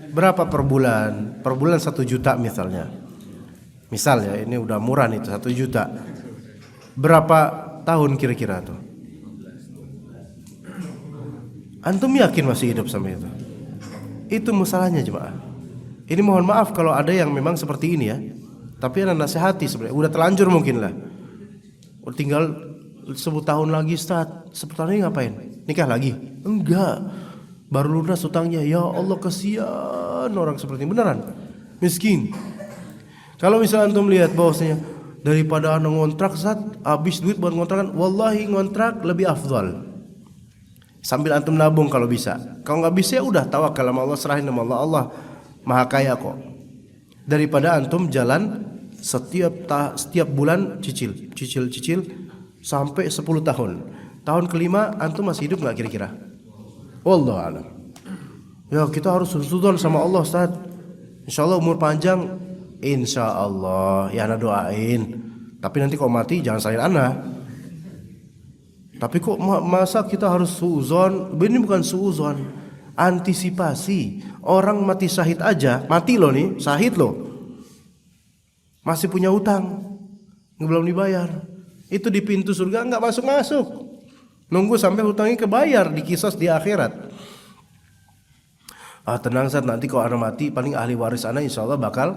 berapa per bulan? Per bulan 1 juta misalnya. Misal ya, ini udah murah nih 1 juta. Berapa tahun kira-kira tuh? Antum yakin masih hidup sama itu? Itu masalahnya jemaah. Ini mohon maaf kalau ada yang memang seperti ini ya. Tapi ana nasihati sebenarnya, udah terlanjur mungkin lah. Tinggal 10 tahun lagi Ustaz. 10 tahun ini ngapain? Nikah lagi? Enggak. Baru lunas utangnya. Ya Allah, kasihan orang seperti ini. Beneran. Miskin. Kalau misalnya antum lihat bahwasanya daripada anda ngontrak Ustaz, habis duit buat ngontrakan, wallahi ngontrak lebih afdal. Sambil antum nabung kalau bisa. Kalau nggak bisa ya udah tawakal sama Allah, serahin sama Allah. Allah Maha Kaya kok. Daripada antum jalan setiap bulan cicil sampai 10 tahun. Tahun kelima antum masih hidup nggak kira-kira? Wallahu a'lam. Ya kita harus husnudzon sama Allah Ustaz. Insyaallah umur panjang. Insyaallah ya ana doain. Tapi nanti kalau mati jangan salahin ana. Tapi kok masa kita harus suuzon? Ini bukan suuzon, antisipasi. Orang mati syahid aja, mati loh nih, syahid loh, masih punya utang, belum dibayar. Itu di pintu surga nggak masuk. Nunggu sampai hutangnya kebayar, dikisos di akhirat. Tenang Ustaz, nanti kalau anak mati paling ahli waris anak insya Allah bakal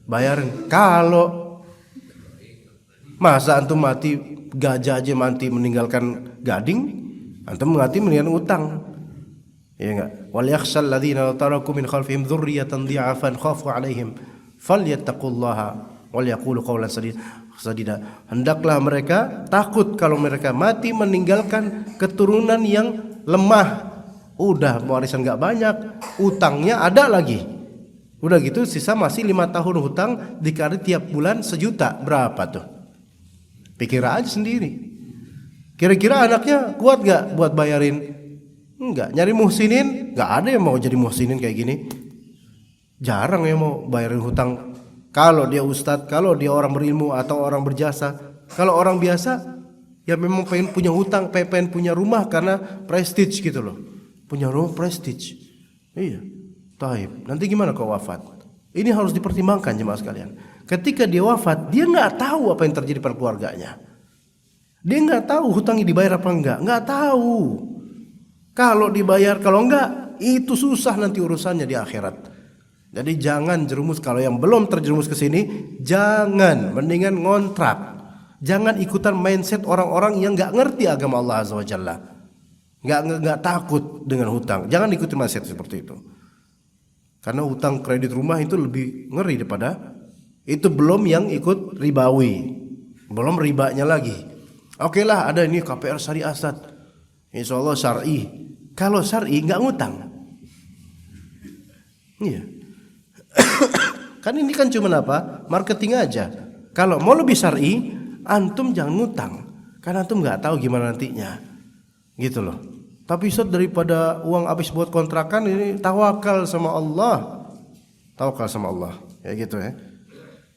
bayarin. Kalau masa antum mati gajah aja mati meninggalkan gading, antum mati meninggalkan utang. Ya enggak? Wal yakhshal ladzina taraku min khalfihim dzurriyyatan dhi'afan khafu 'alaihim falyattaqullaha wal yaqulu qawlan sadida. Hendaklah mereka takut kalau mereka mati meninggalkan keturunan yang lemah. Udah warisan enggak banyak, utangnya ada lagi. Udah gitu sisa masih 5 tahun hutang, dikali tiap bulan 1 juta. Berapa tuh? Pikir aja sendiri. Kira-kira anaknya kuat gak buat bayarin? Enggak. Nyari muhsinin? Gak ada yang mau jadi muhsinin kayak gini. Jarang yang mau bayarin hutang. Kalau dia ustadz, kalau dia orang berilmu atau orang berjasa. Kalau orang biasa, ya memang pengen punya hutang, pengen punya rumah karena prestige gitu loh. Punya rumah prestige. Iya. Taib. Nanti gimana kalau wafat? Ini harus dipertimbangkan jemaah sekalian. Ketika dia wafat, dia nggak tahu apa yang terjadi pada keluarganya. Dia nggak tahu hutangnya dibayar apa enggak, nggak tahu. Kalau dibayar, kalau enggak, itu susah nanti urusannya di akhirat. Jadi jangan jerumus, kalau yang belum terjerumus ke sini, jangan, mendingan ngontrak. Jangan ikutan mindset orang-orang yang nggak ngerti agama Allah Azza wa Jalla. Nggak takut dengan hutang. Jangan ikuti mindset seperti itu. Karena hutang kredit rumah itu lebih ngeri daripada itu, belum yang ikut ribawi, belum ribanya lagi. Oke lah, ada ini KPR syariah Ustaz, insya Allah syar'i. Kalau syar'i nggak ngutang. Iya. Kan ini kan cuma apa? Marketing aja. Kalau mau lebih syar'i, antum jangan ngutang, karena antum nggak tahu gimana nantinya, gitu loh. Tapi Ustaz, daripada uang habis buat kontrakan, ini tawakal sama Allah. Tawakal sama Allah, ya gitu ya.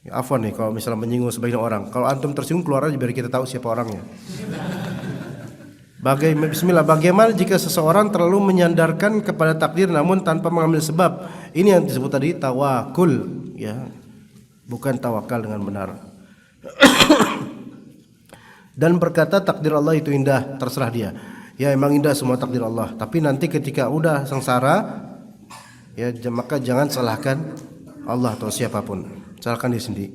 Afwan nih kalau misalnya menyinggung sebagian orang. Kalau antum tersinggung keluar aja biar kita tahu siapa orangnya. Bismillah. Bagaimana jika seseorang terlalu menyandarkan kepada takdir namun tanpa mengambil sebab? Ini yang disebut tadi tawakul, ya. Bukan tawakal dengan benar. Dan berkata takdir Allah itu indah, terserah dia. Ya emang indah semua takdir Allah. Tapi nanti ketika udah sengsara, ya maka jangan salahkan Allah atau siapapun. Salahkan diri sendiri.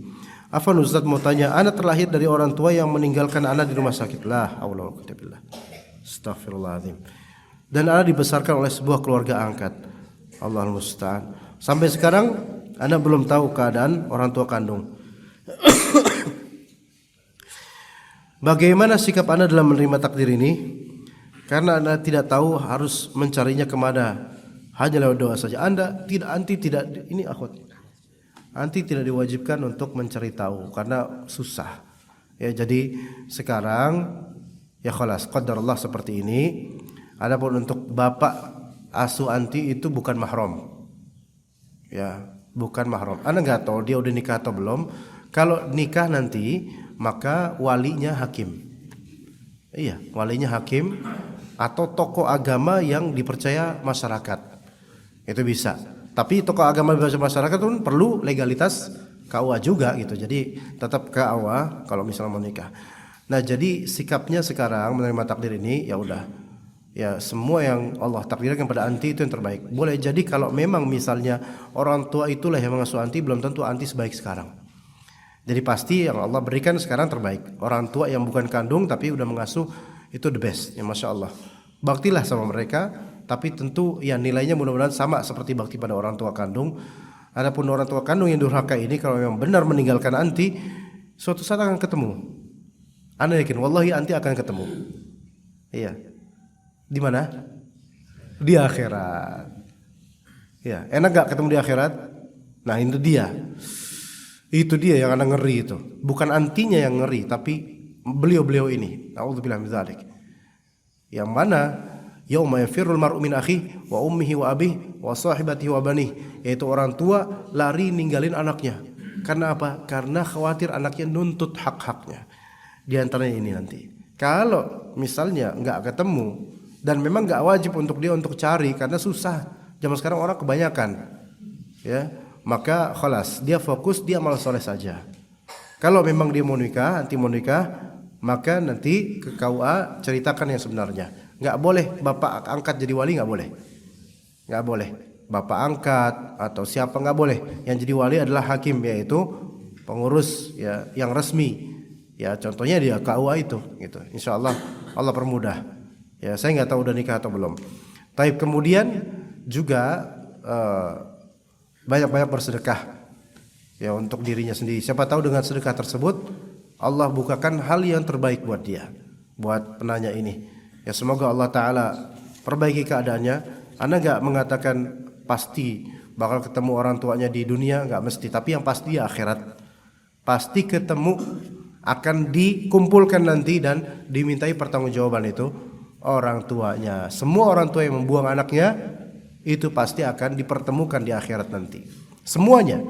Afwan Ustaz, mau tanya, anak terlahir dari orang tua yang meninggalkan anak di rumah sakit. La haula wala quwwata billah. Astagfirullahaladzim. Dan anak dibesarkan oleh sebuah keluarga angkat. Allahul musta'an. Sampai sekarang anak belum tahu keadaan orang tua kandung. Bagaimana sikap anda dalam menerima takdir ini? Karena anda tidak tahu harus mencarinya kemana. Hanya lewat doa saja. Anda tidak ini akhwat. Anti tidak diwajibkan untuk mencari tahu karena susah. Ya jadi sekarang ya khalas qadarullah seperti ini. Adapun untuk bapak asuh anti itu bukan mahram. Ya, bukan mahram. Anda nggak tahu dia udah nikah atau belum. Kalau nikah nanti maka walinya hakim. Iya, walinya hakim atau tokoh agama yang dipercaya masyarakat. Itu bisa. Tapi tokoh agama yang dipercaya masyarakat itu perlu legalitas KUA juga gitu. Jadi tetap KUA kalau misalnya mau nikah. Nah, jadi sikapnya sekarang menerima takdir ini ya udah. Ya, semua yang Allah takdirkan pada anti itu yang terbaik. Boleh jadi kalau memang misalnya orang tua itulah yang mengasuh anti, belum tentu anti sebaik sekarang. Jadi pasti yang Allah berikan sekarang terbaik. Orang tua yang bukan kandung tapi udah mengasuh itu the best. Ya Masya Allah. Baktilah sama mereka, tapi tentu ya nilainya mudah-mudahan sama seperti bakti pada orang tua kandung. Adapun orang tua kandung yang durhaka ini kalau memang benar meninggalkan anti, suatu saat akan ketemu. Anda yakin? Wallahi anti akan ketemu. Iya. Di mana? Di akhirat. Ya, enak gak ketemu di akhirat? Nah, itu dia. Itu dia yang Anda ngeri itu. Bukan antinya yang ngeri, tapi beliau-beliau ini. Na'udzubillah min dzalik. Yang mana yauma yafirrul mar'u min akhihi wa ummihi wa abihi wa sahibatihi wa banihi, yaitu orang tua lari ninggalin anaknya. Karena apa? Karena khawatir anaknya nuntut hak-haknya. Di antaranya ini nanti. Kalau misalnya enggak ketemu dan memang enggak wajib untuk dia untuk cari karena susah. Zaman sekarang orang kebanyakan. Ya, maka khalas, dia fokus dia amal soleh saja. Kalau memang dia mau nikah, nanti mau nikah, maka nanti ke KUA ceritakan yang sebenarnya. Enggak boleh bapak angkat jadi wali, enggak boleh. Enggak boleh. Bapak angkat atau siapa enggak boleh. Yang jadi wali adalah hakim, yaitu pengurus ya yang resmi. Ya contohnya dia KUA itu gitu. Insyaallah Allah permudah. Ya saya enggak tahu udah nikah atau belum. Tapi kemudian juga banyak-banyak bersedekah ya untuk dirinya sendiri. Siapa tahu dengan sedekah tersebut Allah bukakan hal yang terbaik buat dia, buat penanya ini. Ya semoga Allah Ta'ala perbaiki keadaannya. Anda gak mengatakan pasti bakal ketemu orang tuanya di dunia, gak mesti. Tapi yang pasti ya akhirat. Pasti ketemu, akan dikumpulkan nanti dan dimintai pertanggungjawaban itu orang tuanya. Semua orang tua yang membuang anaknya itu pasti akan dipertemukan di akhirat nanti. Semuanya.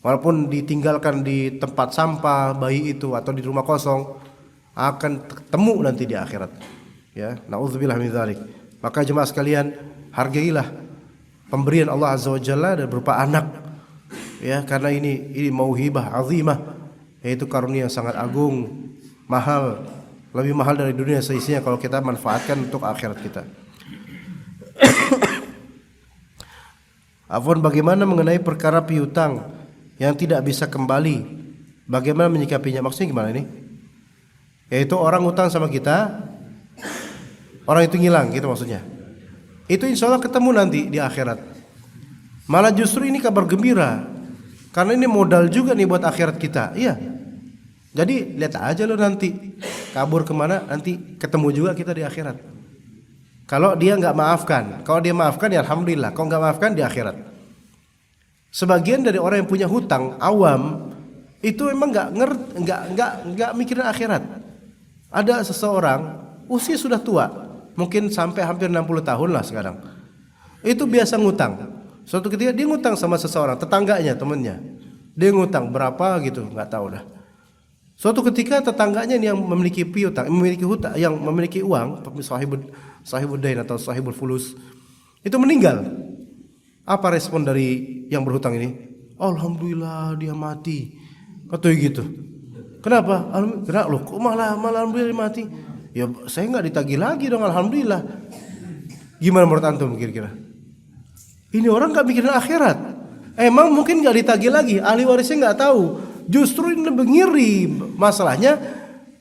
Walaupun ditinggalkan di tempat sampah bayi itu atau di rumah kosong, akan ketemu nanti di akhirat. Ya, na'udzubillah min dzalik. Maka jemaah sekalian, hargailah pemberian Allah Azza wa Jalla dan berupa anak. Ya, karena ini mauhibah azimah, yaitu karunia yang sangat agung, mahal, lebih mahal dari dunia seisinya kalau kita manfaatkan untuk akhirat kita. Afwan, bagaimana mengenai perkara piutang yang tidak bisa kembali? Bagaimana menyikapinya? Maksudnya gimana ini? Yaitu orang utang sama kita, orang itu ngilang gitu maksudnya. Itu insya Allah ketemu nanti di akhirat. Malah justru ini kabar gembira, karena ini modal juga nih buat akhirat kita. Iya. Jadi lihat aja lo nanti kabur kemana, nanti ketemu juga kita di akhirat. Kalau dia nggak maafkan, kalau dia maafkan ya alhamdulillah. Kalau nggak maafkan di akhirat. Sebagian dari orang yang punya hutang awam itu memang nggak mikirin akhirat. Ada seseorang usia sudah tua, mungkin sampai hampir 60 tahun lah sekarang. Itu biasa ngutang. Suatu ketika dia ngutang sama seseorang, tetangganya, temannya. Dia ngutang berapa gitu, nggak tahu dah. Suatu ketika tetangganya yang memiliki piutang, memiliki hutang, yang memiliki uang, sahibul dain atau sahibul fulus, itu meninggal. Apa respon dari yang berhutang ini? Alhamdulillah dia mati. Katanya gitu. Kenapa? Kenapa loh? Kok malah alhamdulillah mati? Ya saya nggak ditagih lagi dong, alhamdulillah. Gimana menurut antum kira-kira? Ini orang nggak mikirin akhirat. Emang mungkin nggak ditagih lagi, ahli warisnya nggak tahu. Justru ini lebih ngiri masalahnya.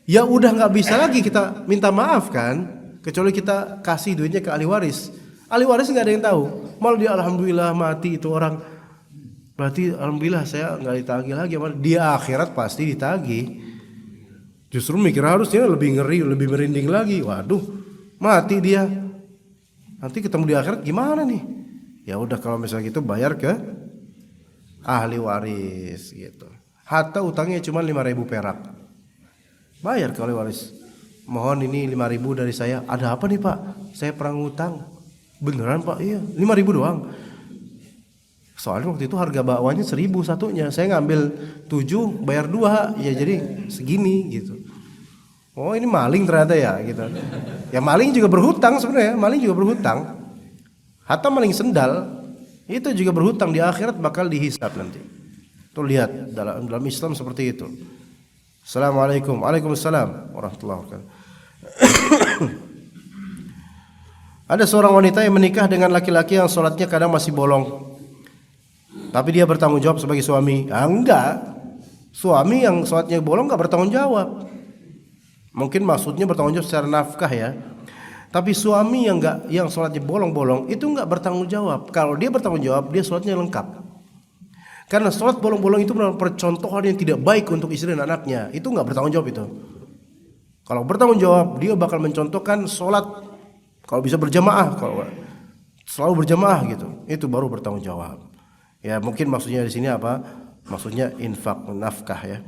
Ya udah nggak bisa lagi kita minta maaf kan, kecuali kita kasih duitnya ke ahli waris. Ahli waris nggak ada yang tahu. Malah dia alhamdulillah mati itu orang. Berarti alhamdulillah saya nggak ditagih lagi. Dia akhirat pasti ditagih. Justru mikir harusnya lebih ngeri, lebih merinding lagi. Waduh, mati dia. Nanti ketemu di akhirat gimana nih? Ya udah kalau misalnya gitu bayar ke ahli waris gitu. Hatta utangnya cuma 5.000 perak. Bayar ke ahli waris. Mohon ini 5.000 dari saya. Ada apa nih Pak? Saya pernah ngutang. Beneran Pak? Iya, 5.000 doang. Soalnya waktu itu harga bakwanya 1.000 satunya, saya ngambil 7 bayar 2, ya jadi segini gitu. Oh ini maling ternyata ya gitu. Ya maling juga berhutang sebenarnya, maling juga berhutang. Hatta maling sendal itu juga berhutang, di akhirat bakal dihisab nanti. Tuh lihat dalam Islam seperti itu. Assalamualaikum. Waalaikumsalam warahmatullahi wabarakatuh. Ada seorang wanita yang menikah dengan laki-laki yang sholatnya kadang masih bolong, tapi dia bertanggung jawab sebagai suami. Enggak. Suami yang sholatnya bolong enggak bertanggung jawab. Mungkin maksudnya bertanggung jawab secara nafkah ya. Tapi suami yang sholatnya bolong-bolong itu enggak bertanggung jawab. Kalau dia bertanggung jawab, dia sholatnya lengkap. Karena sholat bolong-bolong itu merupakan percontohan yang tidak baik untuk istri dan anaknya. Itu enggak bertanggung jawab itu. Kalau bertanggung jawab, dia bakal mencontohkan sholat kalau bisa berjamaah, kalau selalu berjamaah gitu. Itu baru bertanggung jawab. Ya mungkin maksudnya di sini apa? Maksudnya infak, nafkah ya.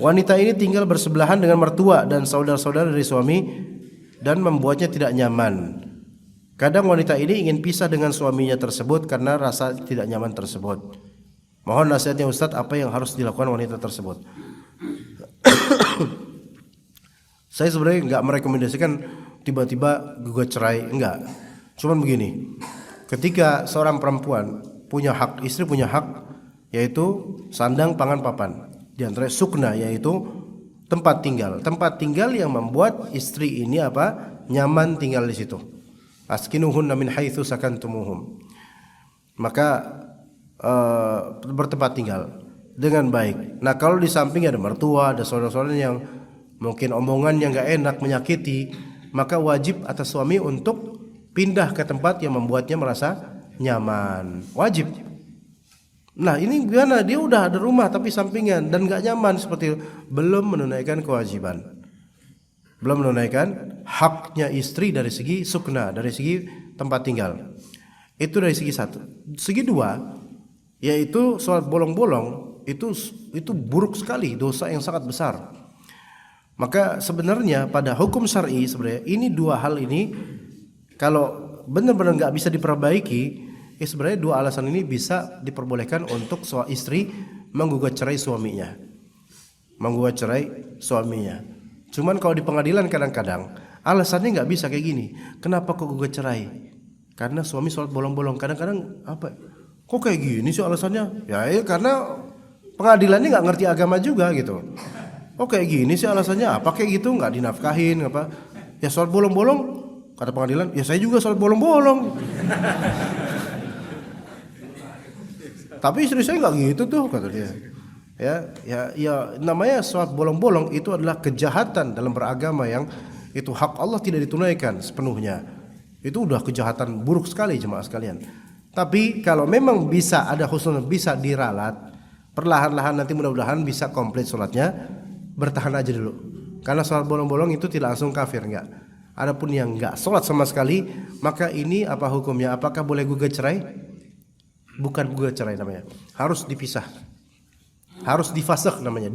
Wanita ini tinggal bersebelahan dengan mertua dan saudara-saudara dari suami dan membuatnya tidak nyaman. Kadang wanita ini ingin pisah dengan suaminya tersebut karena rasa tidak nyaman tersebut. Mohon nasihatnya Ustadz, apa yang harus dilakukan wanita tersebut? Saya sebenarnya enggak merekomendasikan tiba-tiba gugat cerai, enggak. Cuman begini, ketika seorang perempuan punya hak, istri punya hak, yaitu sandang, pangan, papan. Di antara sukna yaitu tempat tinggal. Tempat tinggal yang membuat istri ini apa? Nyaman tinggal di situ. Askinuhunna min haitsu sakantumuhum. Maka bertempat tinggal dengan baik. Nah, kalau di samping ada mertua, ada saudara-saudara yang mungkin omongannya enggak enak, menyakiti, maka wajib atas suami untuk pindah ke tempat yang membuatnya merasa nyaman, wajib. Nah ini gimana, dia udah ada rumah tapi sampingan dan gak nyaman seperti itu, belum menunaikan kewajiban, belum menunaikan haknya istri dari segi sukna, dari segi tempat tinggal. Itu dari segi satu. Segi dua, yaitu sholat bolong-bolong itu buruk sekali, dosa yang sangat besar. Maka sebenarnya pada hukum syar'i sebenarnya ini dua hal ini kalau benar-benar nggak bisa diperbaiki, sebenarnya dua alasan ini bisa diperbolehkan untuk istri menggugat cerai suaminya, Cuman kalau di pengadilan kadang-kadang alasannya nggak bisa kayak gini. Kenapa kok gugat cerai? Karena suami sholat bolong-bolong. Kadang-kadang apa? Kok kayak gini sih alasannya? Ya karena pengadilannya nggak ngerti agama juga gitu. Oh kayak gini sih alasannya, apa kayak gitu, nggak dinafkahin apa? Ya sholat bolong-bolong. Kata pengadilan, ya saya juga sholat bolong-bolong. Tapi istri saya nggak gitu tuh, kata dia. Ya namanya sholat bolong-bolong itu adalah kejahatan dalam beragama yang itu hak Allah tidak ditunaikan sepenuhnya. Itu udah kejahatan buruk sekali jemaah sekalian. Tapi kalau memang bisa ada husnul, bisa diralat, perlahan-lahan nanti mudah-mudahan bisa komplit sholatnya, bertahan aja dulu. Karena sholat bolong-bolong itu tidak langsung kafir, enggak. Adapun yang enggak sholat sama sekali, maka ini apa hukumnya? Apakah boleh gugat cerai? Bukan gugat cerai namanya. Harus dipisah. Harus difasakh namanya.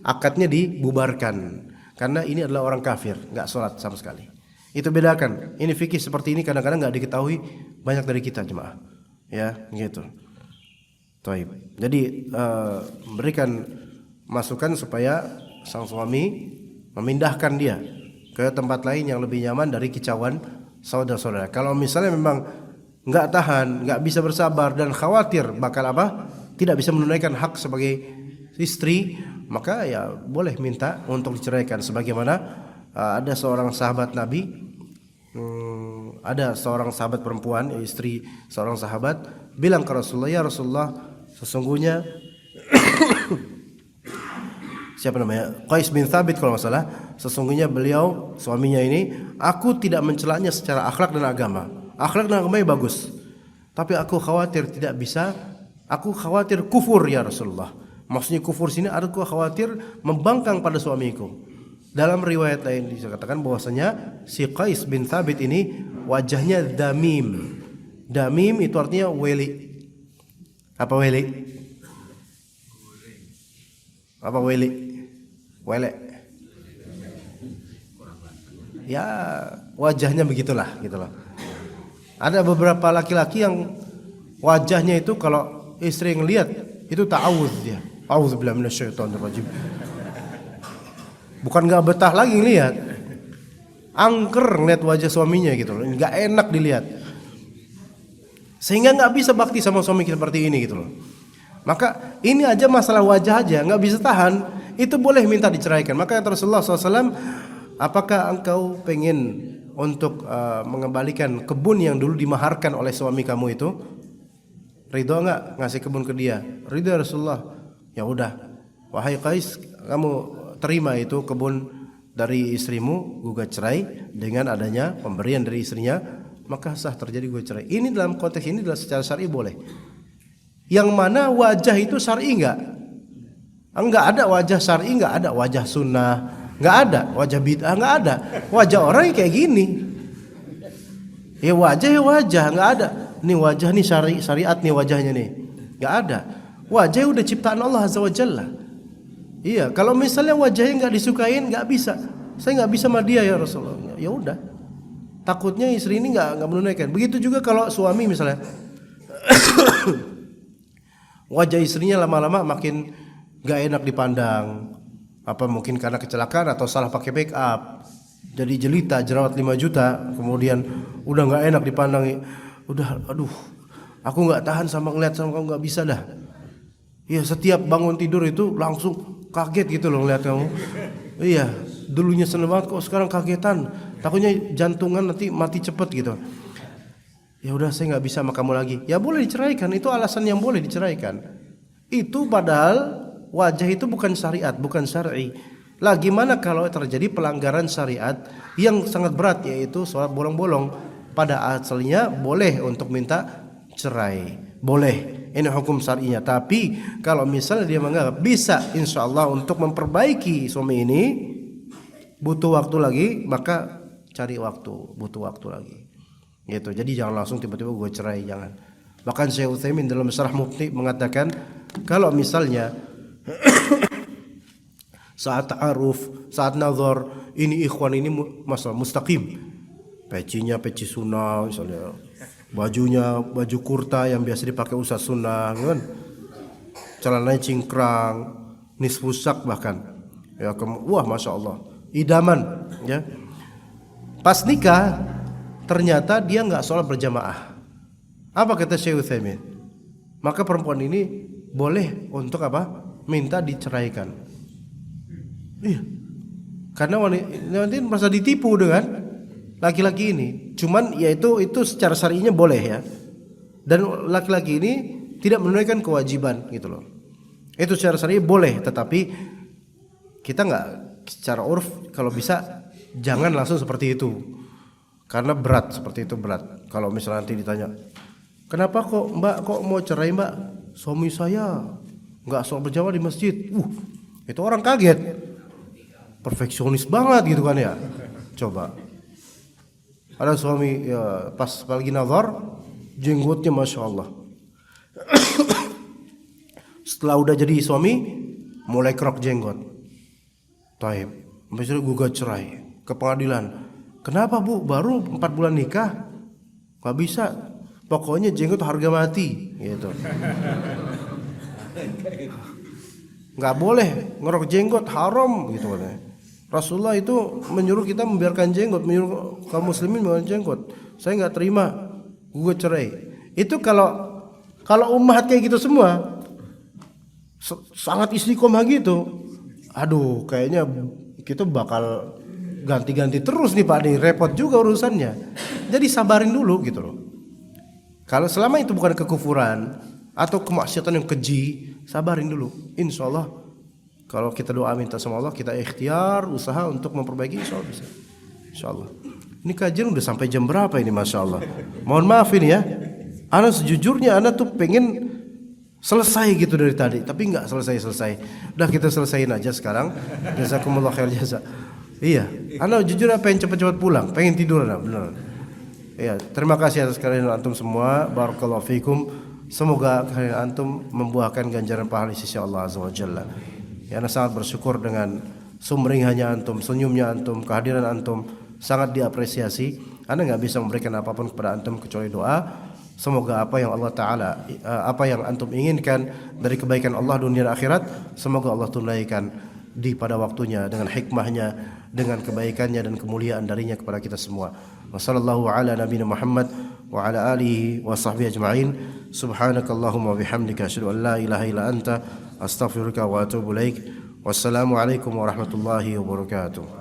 Akadnya dibubarkan. Karena ini adalah orang kafir, enggak sholat sama sekali. Itu bedakan. Ini fikih seperti ini kadang-kadang enggak diketahui banyak dari kita jemaah. Ya, gitu. Taib. Jadi berikan masukan supaya sang suami memindahkan dia ke tempat lain yang lebih nyaman dari kicauan saudara-saudara. Kalau misalnya memang enggak tahan, enggak bisa bersabar dan khawatir bakal apa? Tidak bisa menunaikan hak sebagai istri, maka ya boleh minta untuk diceraikan. Sebagaimana ada seorang sahabat Nabi, ada seorang sahabat perempuan, istri seorang sahabat bilang ke Rasulullah, ya Rasulullah, sesungguhnya siapa namanya? Qais bin Thabit kalau nggak salah. Sesungguhnya beliau suaminya ini, aku tidak mencelanya secara akhlak dan agama. Akhlak dan agamanya bagus. Tapi aku khawatir tidak bisa. Aku khawatir kufur ya Rasulullah. Maksudnya kufur sini aku khawatir membangkang pada suamiku. Dalam riwayat lain dikatakan bahwasanya si Qais bin Thabit ini wajahnya damim. Damim itu artinya weli. Apa weli? Apa weli? Wele. Ya wajahnya begitulah gitu loh. Ada beberapa laki-laki yang wajahnya itu kalau istri yang lihat itu ta'awudz dia. A'udzubillahi minasyaitonirrajim. Bukan nggak betah lagi ngelihat, angker ngeliat wajah suaminya gitu loh, nggak enak dilihat, sehingga nggak bisa bakti sama suami kita seperti ini gitu loh. Maka ini aja masalah wajah aja nggak bisa tahan, itu boleh minta diceraikan. Maka Rasulullah SAW, apakah engkau pengen untuk mengembalikan kebun yang dulu dimaharkan oleh suami kamu itu? Ridho nggak ngasih kebun ke dia? Ridho Rasulullah. Ya udah, wahai Qais, kamu terima itu kebun dari istrimu, gugat cerai dengan adanya pemberian dari istrinya, maka sah terjadi gugat cerai. Ini dalam konteks ini adalah secara syar'i boleh. Yang mana wajah itu syar'i enggak ada wajah syar'i, enggak ada wajah sunnah, enggak ada wajah bid'ah, enggak ada. Wajah orang kayak gini. Ya wajah, enggak ada. Nih wajah nih syariat nih wajahnya nih. Enggak ada. Wajah udah ciptaan Allah Azza wa Jalla. Iya, kalau misalnya wajahnya nggak disukain, nggak bisa. Saya nggak bisa sama dia ya Rasulullah. Ya udah. Takutnya istri ini nggak menunaikan. Begitu juga kalau suami misalnya, wajah istrinya lama-lama makin nggak enak dipandang. Apa mungkin karena kecelakaan atau salah pakai make up, jadi jelita, jerawat 5 juta, kemudian udah nggak enak dipandang. Udah, aduh, aku nggak tahan sama ngeliat sama kamu, nggak bisa dah. Iya, setiap bangun tidur itu langsung kaget gitu loh ngeliat kamu. Iya, dulunya seneng banget kok sekarang kagetan. Takutnya jantungan nanti mati cepet gitu. Ya udah, saya nggak bisa sama kamu lagi. Ya boleh diceraikan, itu alasan yang boleh diceraikan. Itu padahal wajah itu bukan syariat, bukan syar'i. Lah gimana kalau terjadi pelanggaran syariat yang sangat berat, yaitu sholat bolong-bolong? Pada asalnya boleh untuk minta cerai, boleh. Ini hukum syar'inya. Tapi kalau misalnya dia menganggap bisa insyaallah untuk memperbaiki suami ini, butuh waktu lagi, maka cari waktu, butuh waktu lagi. Gitu. Jadi jangan langsung tiba-tiba gue cerai, jangan. Bahkan Syekh Utsaimin dalam Syarah Mufti mengatakan kalau misalnya saat ta'aruf, saat nazar, ini ikhwan ini masalah mustaqim. Pecinya peci sunnah misalnya. Bajunya baju kurta yang biasa dipakai ustaz sunnah kan, celananya cingkrang, nisfu sak bahkan ya, wah masya Allah idaman ya. Pas nikah ternyata dia nggak sholat berjamaah. Apa kata Syekh Utsaimin? Maka perempuan ini boleh untuk apa? Minta diceraikan. Iya, karena wanita merasa ditipu dengan laki-laki ini. Cuman yaitu itu secara syar'inya boleh ya. Dan laki-laki ini tidak menunaikan kewajiban gitu loh. Itu secara syar'i boleh, tetapi kita nggak secara urf kalau bisa jangan langsung seperti itu. Karena berat, seperti itu berat. Kalau misalnya nanti ditanya, kenapa kok Mbak kok mau cerai Mbak? Suami saya nggak sholat berjamaah di masjid. Itu orang kaget. Perfeksionis banget gitu kan ya. Coba. Ada suami ya, pas lagi nazar jenggotnya masya Allah. Setelah udah jadi suami mulai kerok jenggot. Taib, misalnya gugat cerai ke pengadilan. Kenapa Bu? Baru 4 bulan nikah? Gak bisa. Pokoknya jenggot harga mati gitu. Gak boleh ngerok jenggot, haram gitu katanya. Rasulullah itu menyuruh kita membiarkan jenggot, menyuruh kaum muslimin membiarkan jenggot. Saya nggak terima, gue cerai. Itu kalau ummahat kayak gitu semua, sangat istiqomah gitu. Aduh, kayaknya kita bakal ganti-ganti terus nih Pak, nih repot juga urusannya. Jadi sabarin dulu gitu loh. Kalau selama itu bukan kekufuran atau kemaksiatan yang keji, sabarin dulu. Insya Allah. Kalau kita doa minta sama Allah, kita ikhtiar, usaha untuk memperbaiki, insya Allah bisa. Insya Allah. Ini kajian udah sampai jam berapa ini, masya Allah. Mohon maaf ini ya. Ana sejujurnya Ana tuh pengen selesai gitu dari tadi, tapi nggak selesai. Udah kita selesaiin aja sekarang. Jazakumullah khair jaza. Iya. Ana jujur pengen cepat-cepat pulang, pengen tidur Ana, benar. Iya. Terima kasih atas kalian antum semua. Barakallahu fikum. Semoga kalian antum membuahkan ganjaran pahala di sisi Allah Azza wa Jalla. Ya, Ana sangat bersyukur dengan sumringahnya antum, senyumnya antum, kehadiran antum sangat diapresiasi. Ana nggak bisa memberikan apapun kepada antum kecuali doa. Semoga apa yang Allah Ta'ala, apa yang antum inginkan dari kebaikan Allah dunia dan akhirat, semoga Allah tunaikan di pada waktunya dengan hikmahnya, dengan kebaikannya dan kemuliaan darinya kepada kita semua. Wassallallahu ala nabiyina Muhammad wa ala alihi wa sahbihi ajma'in. Subhanakallahumma bihamdika asyhadu an la ilaha illa anta astaghfiruka wa atubu ilaik. Wassalamu alaikum warahmatullahi wabarakatuh.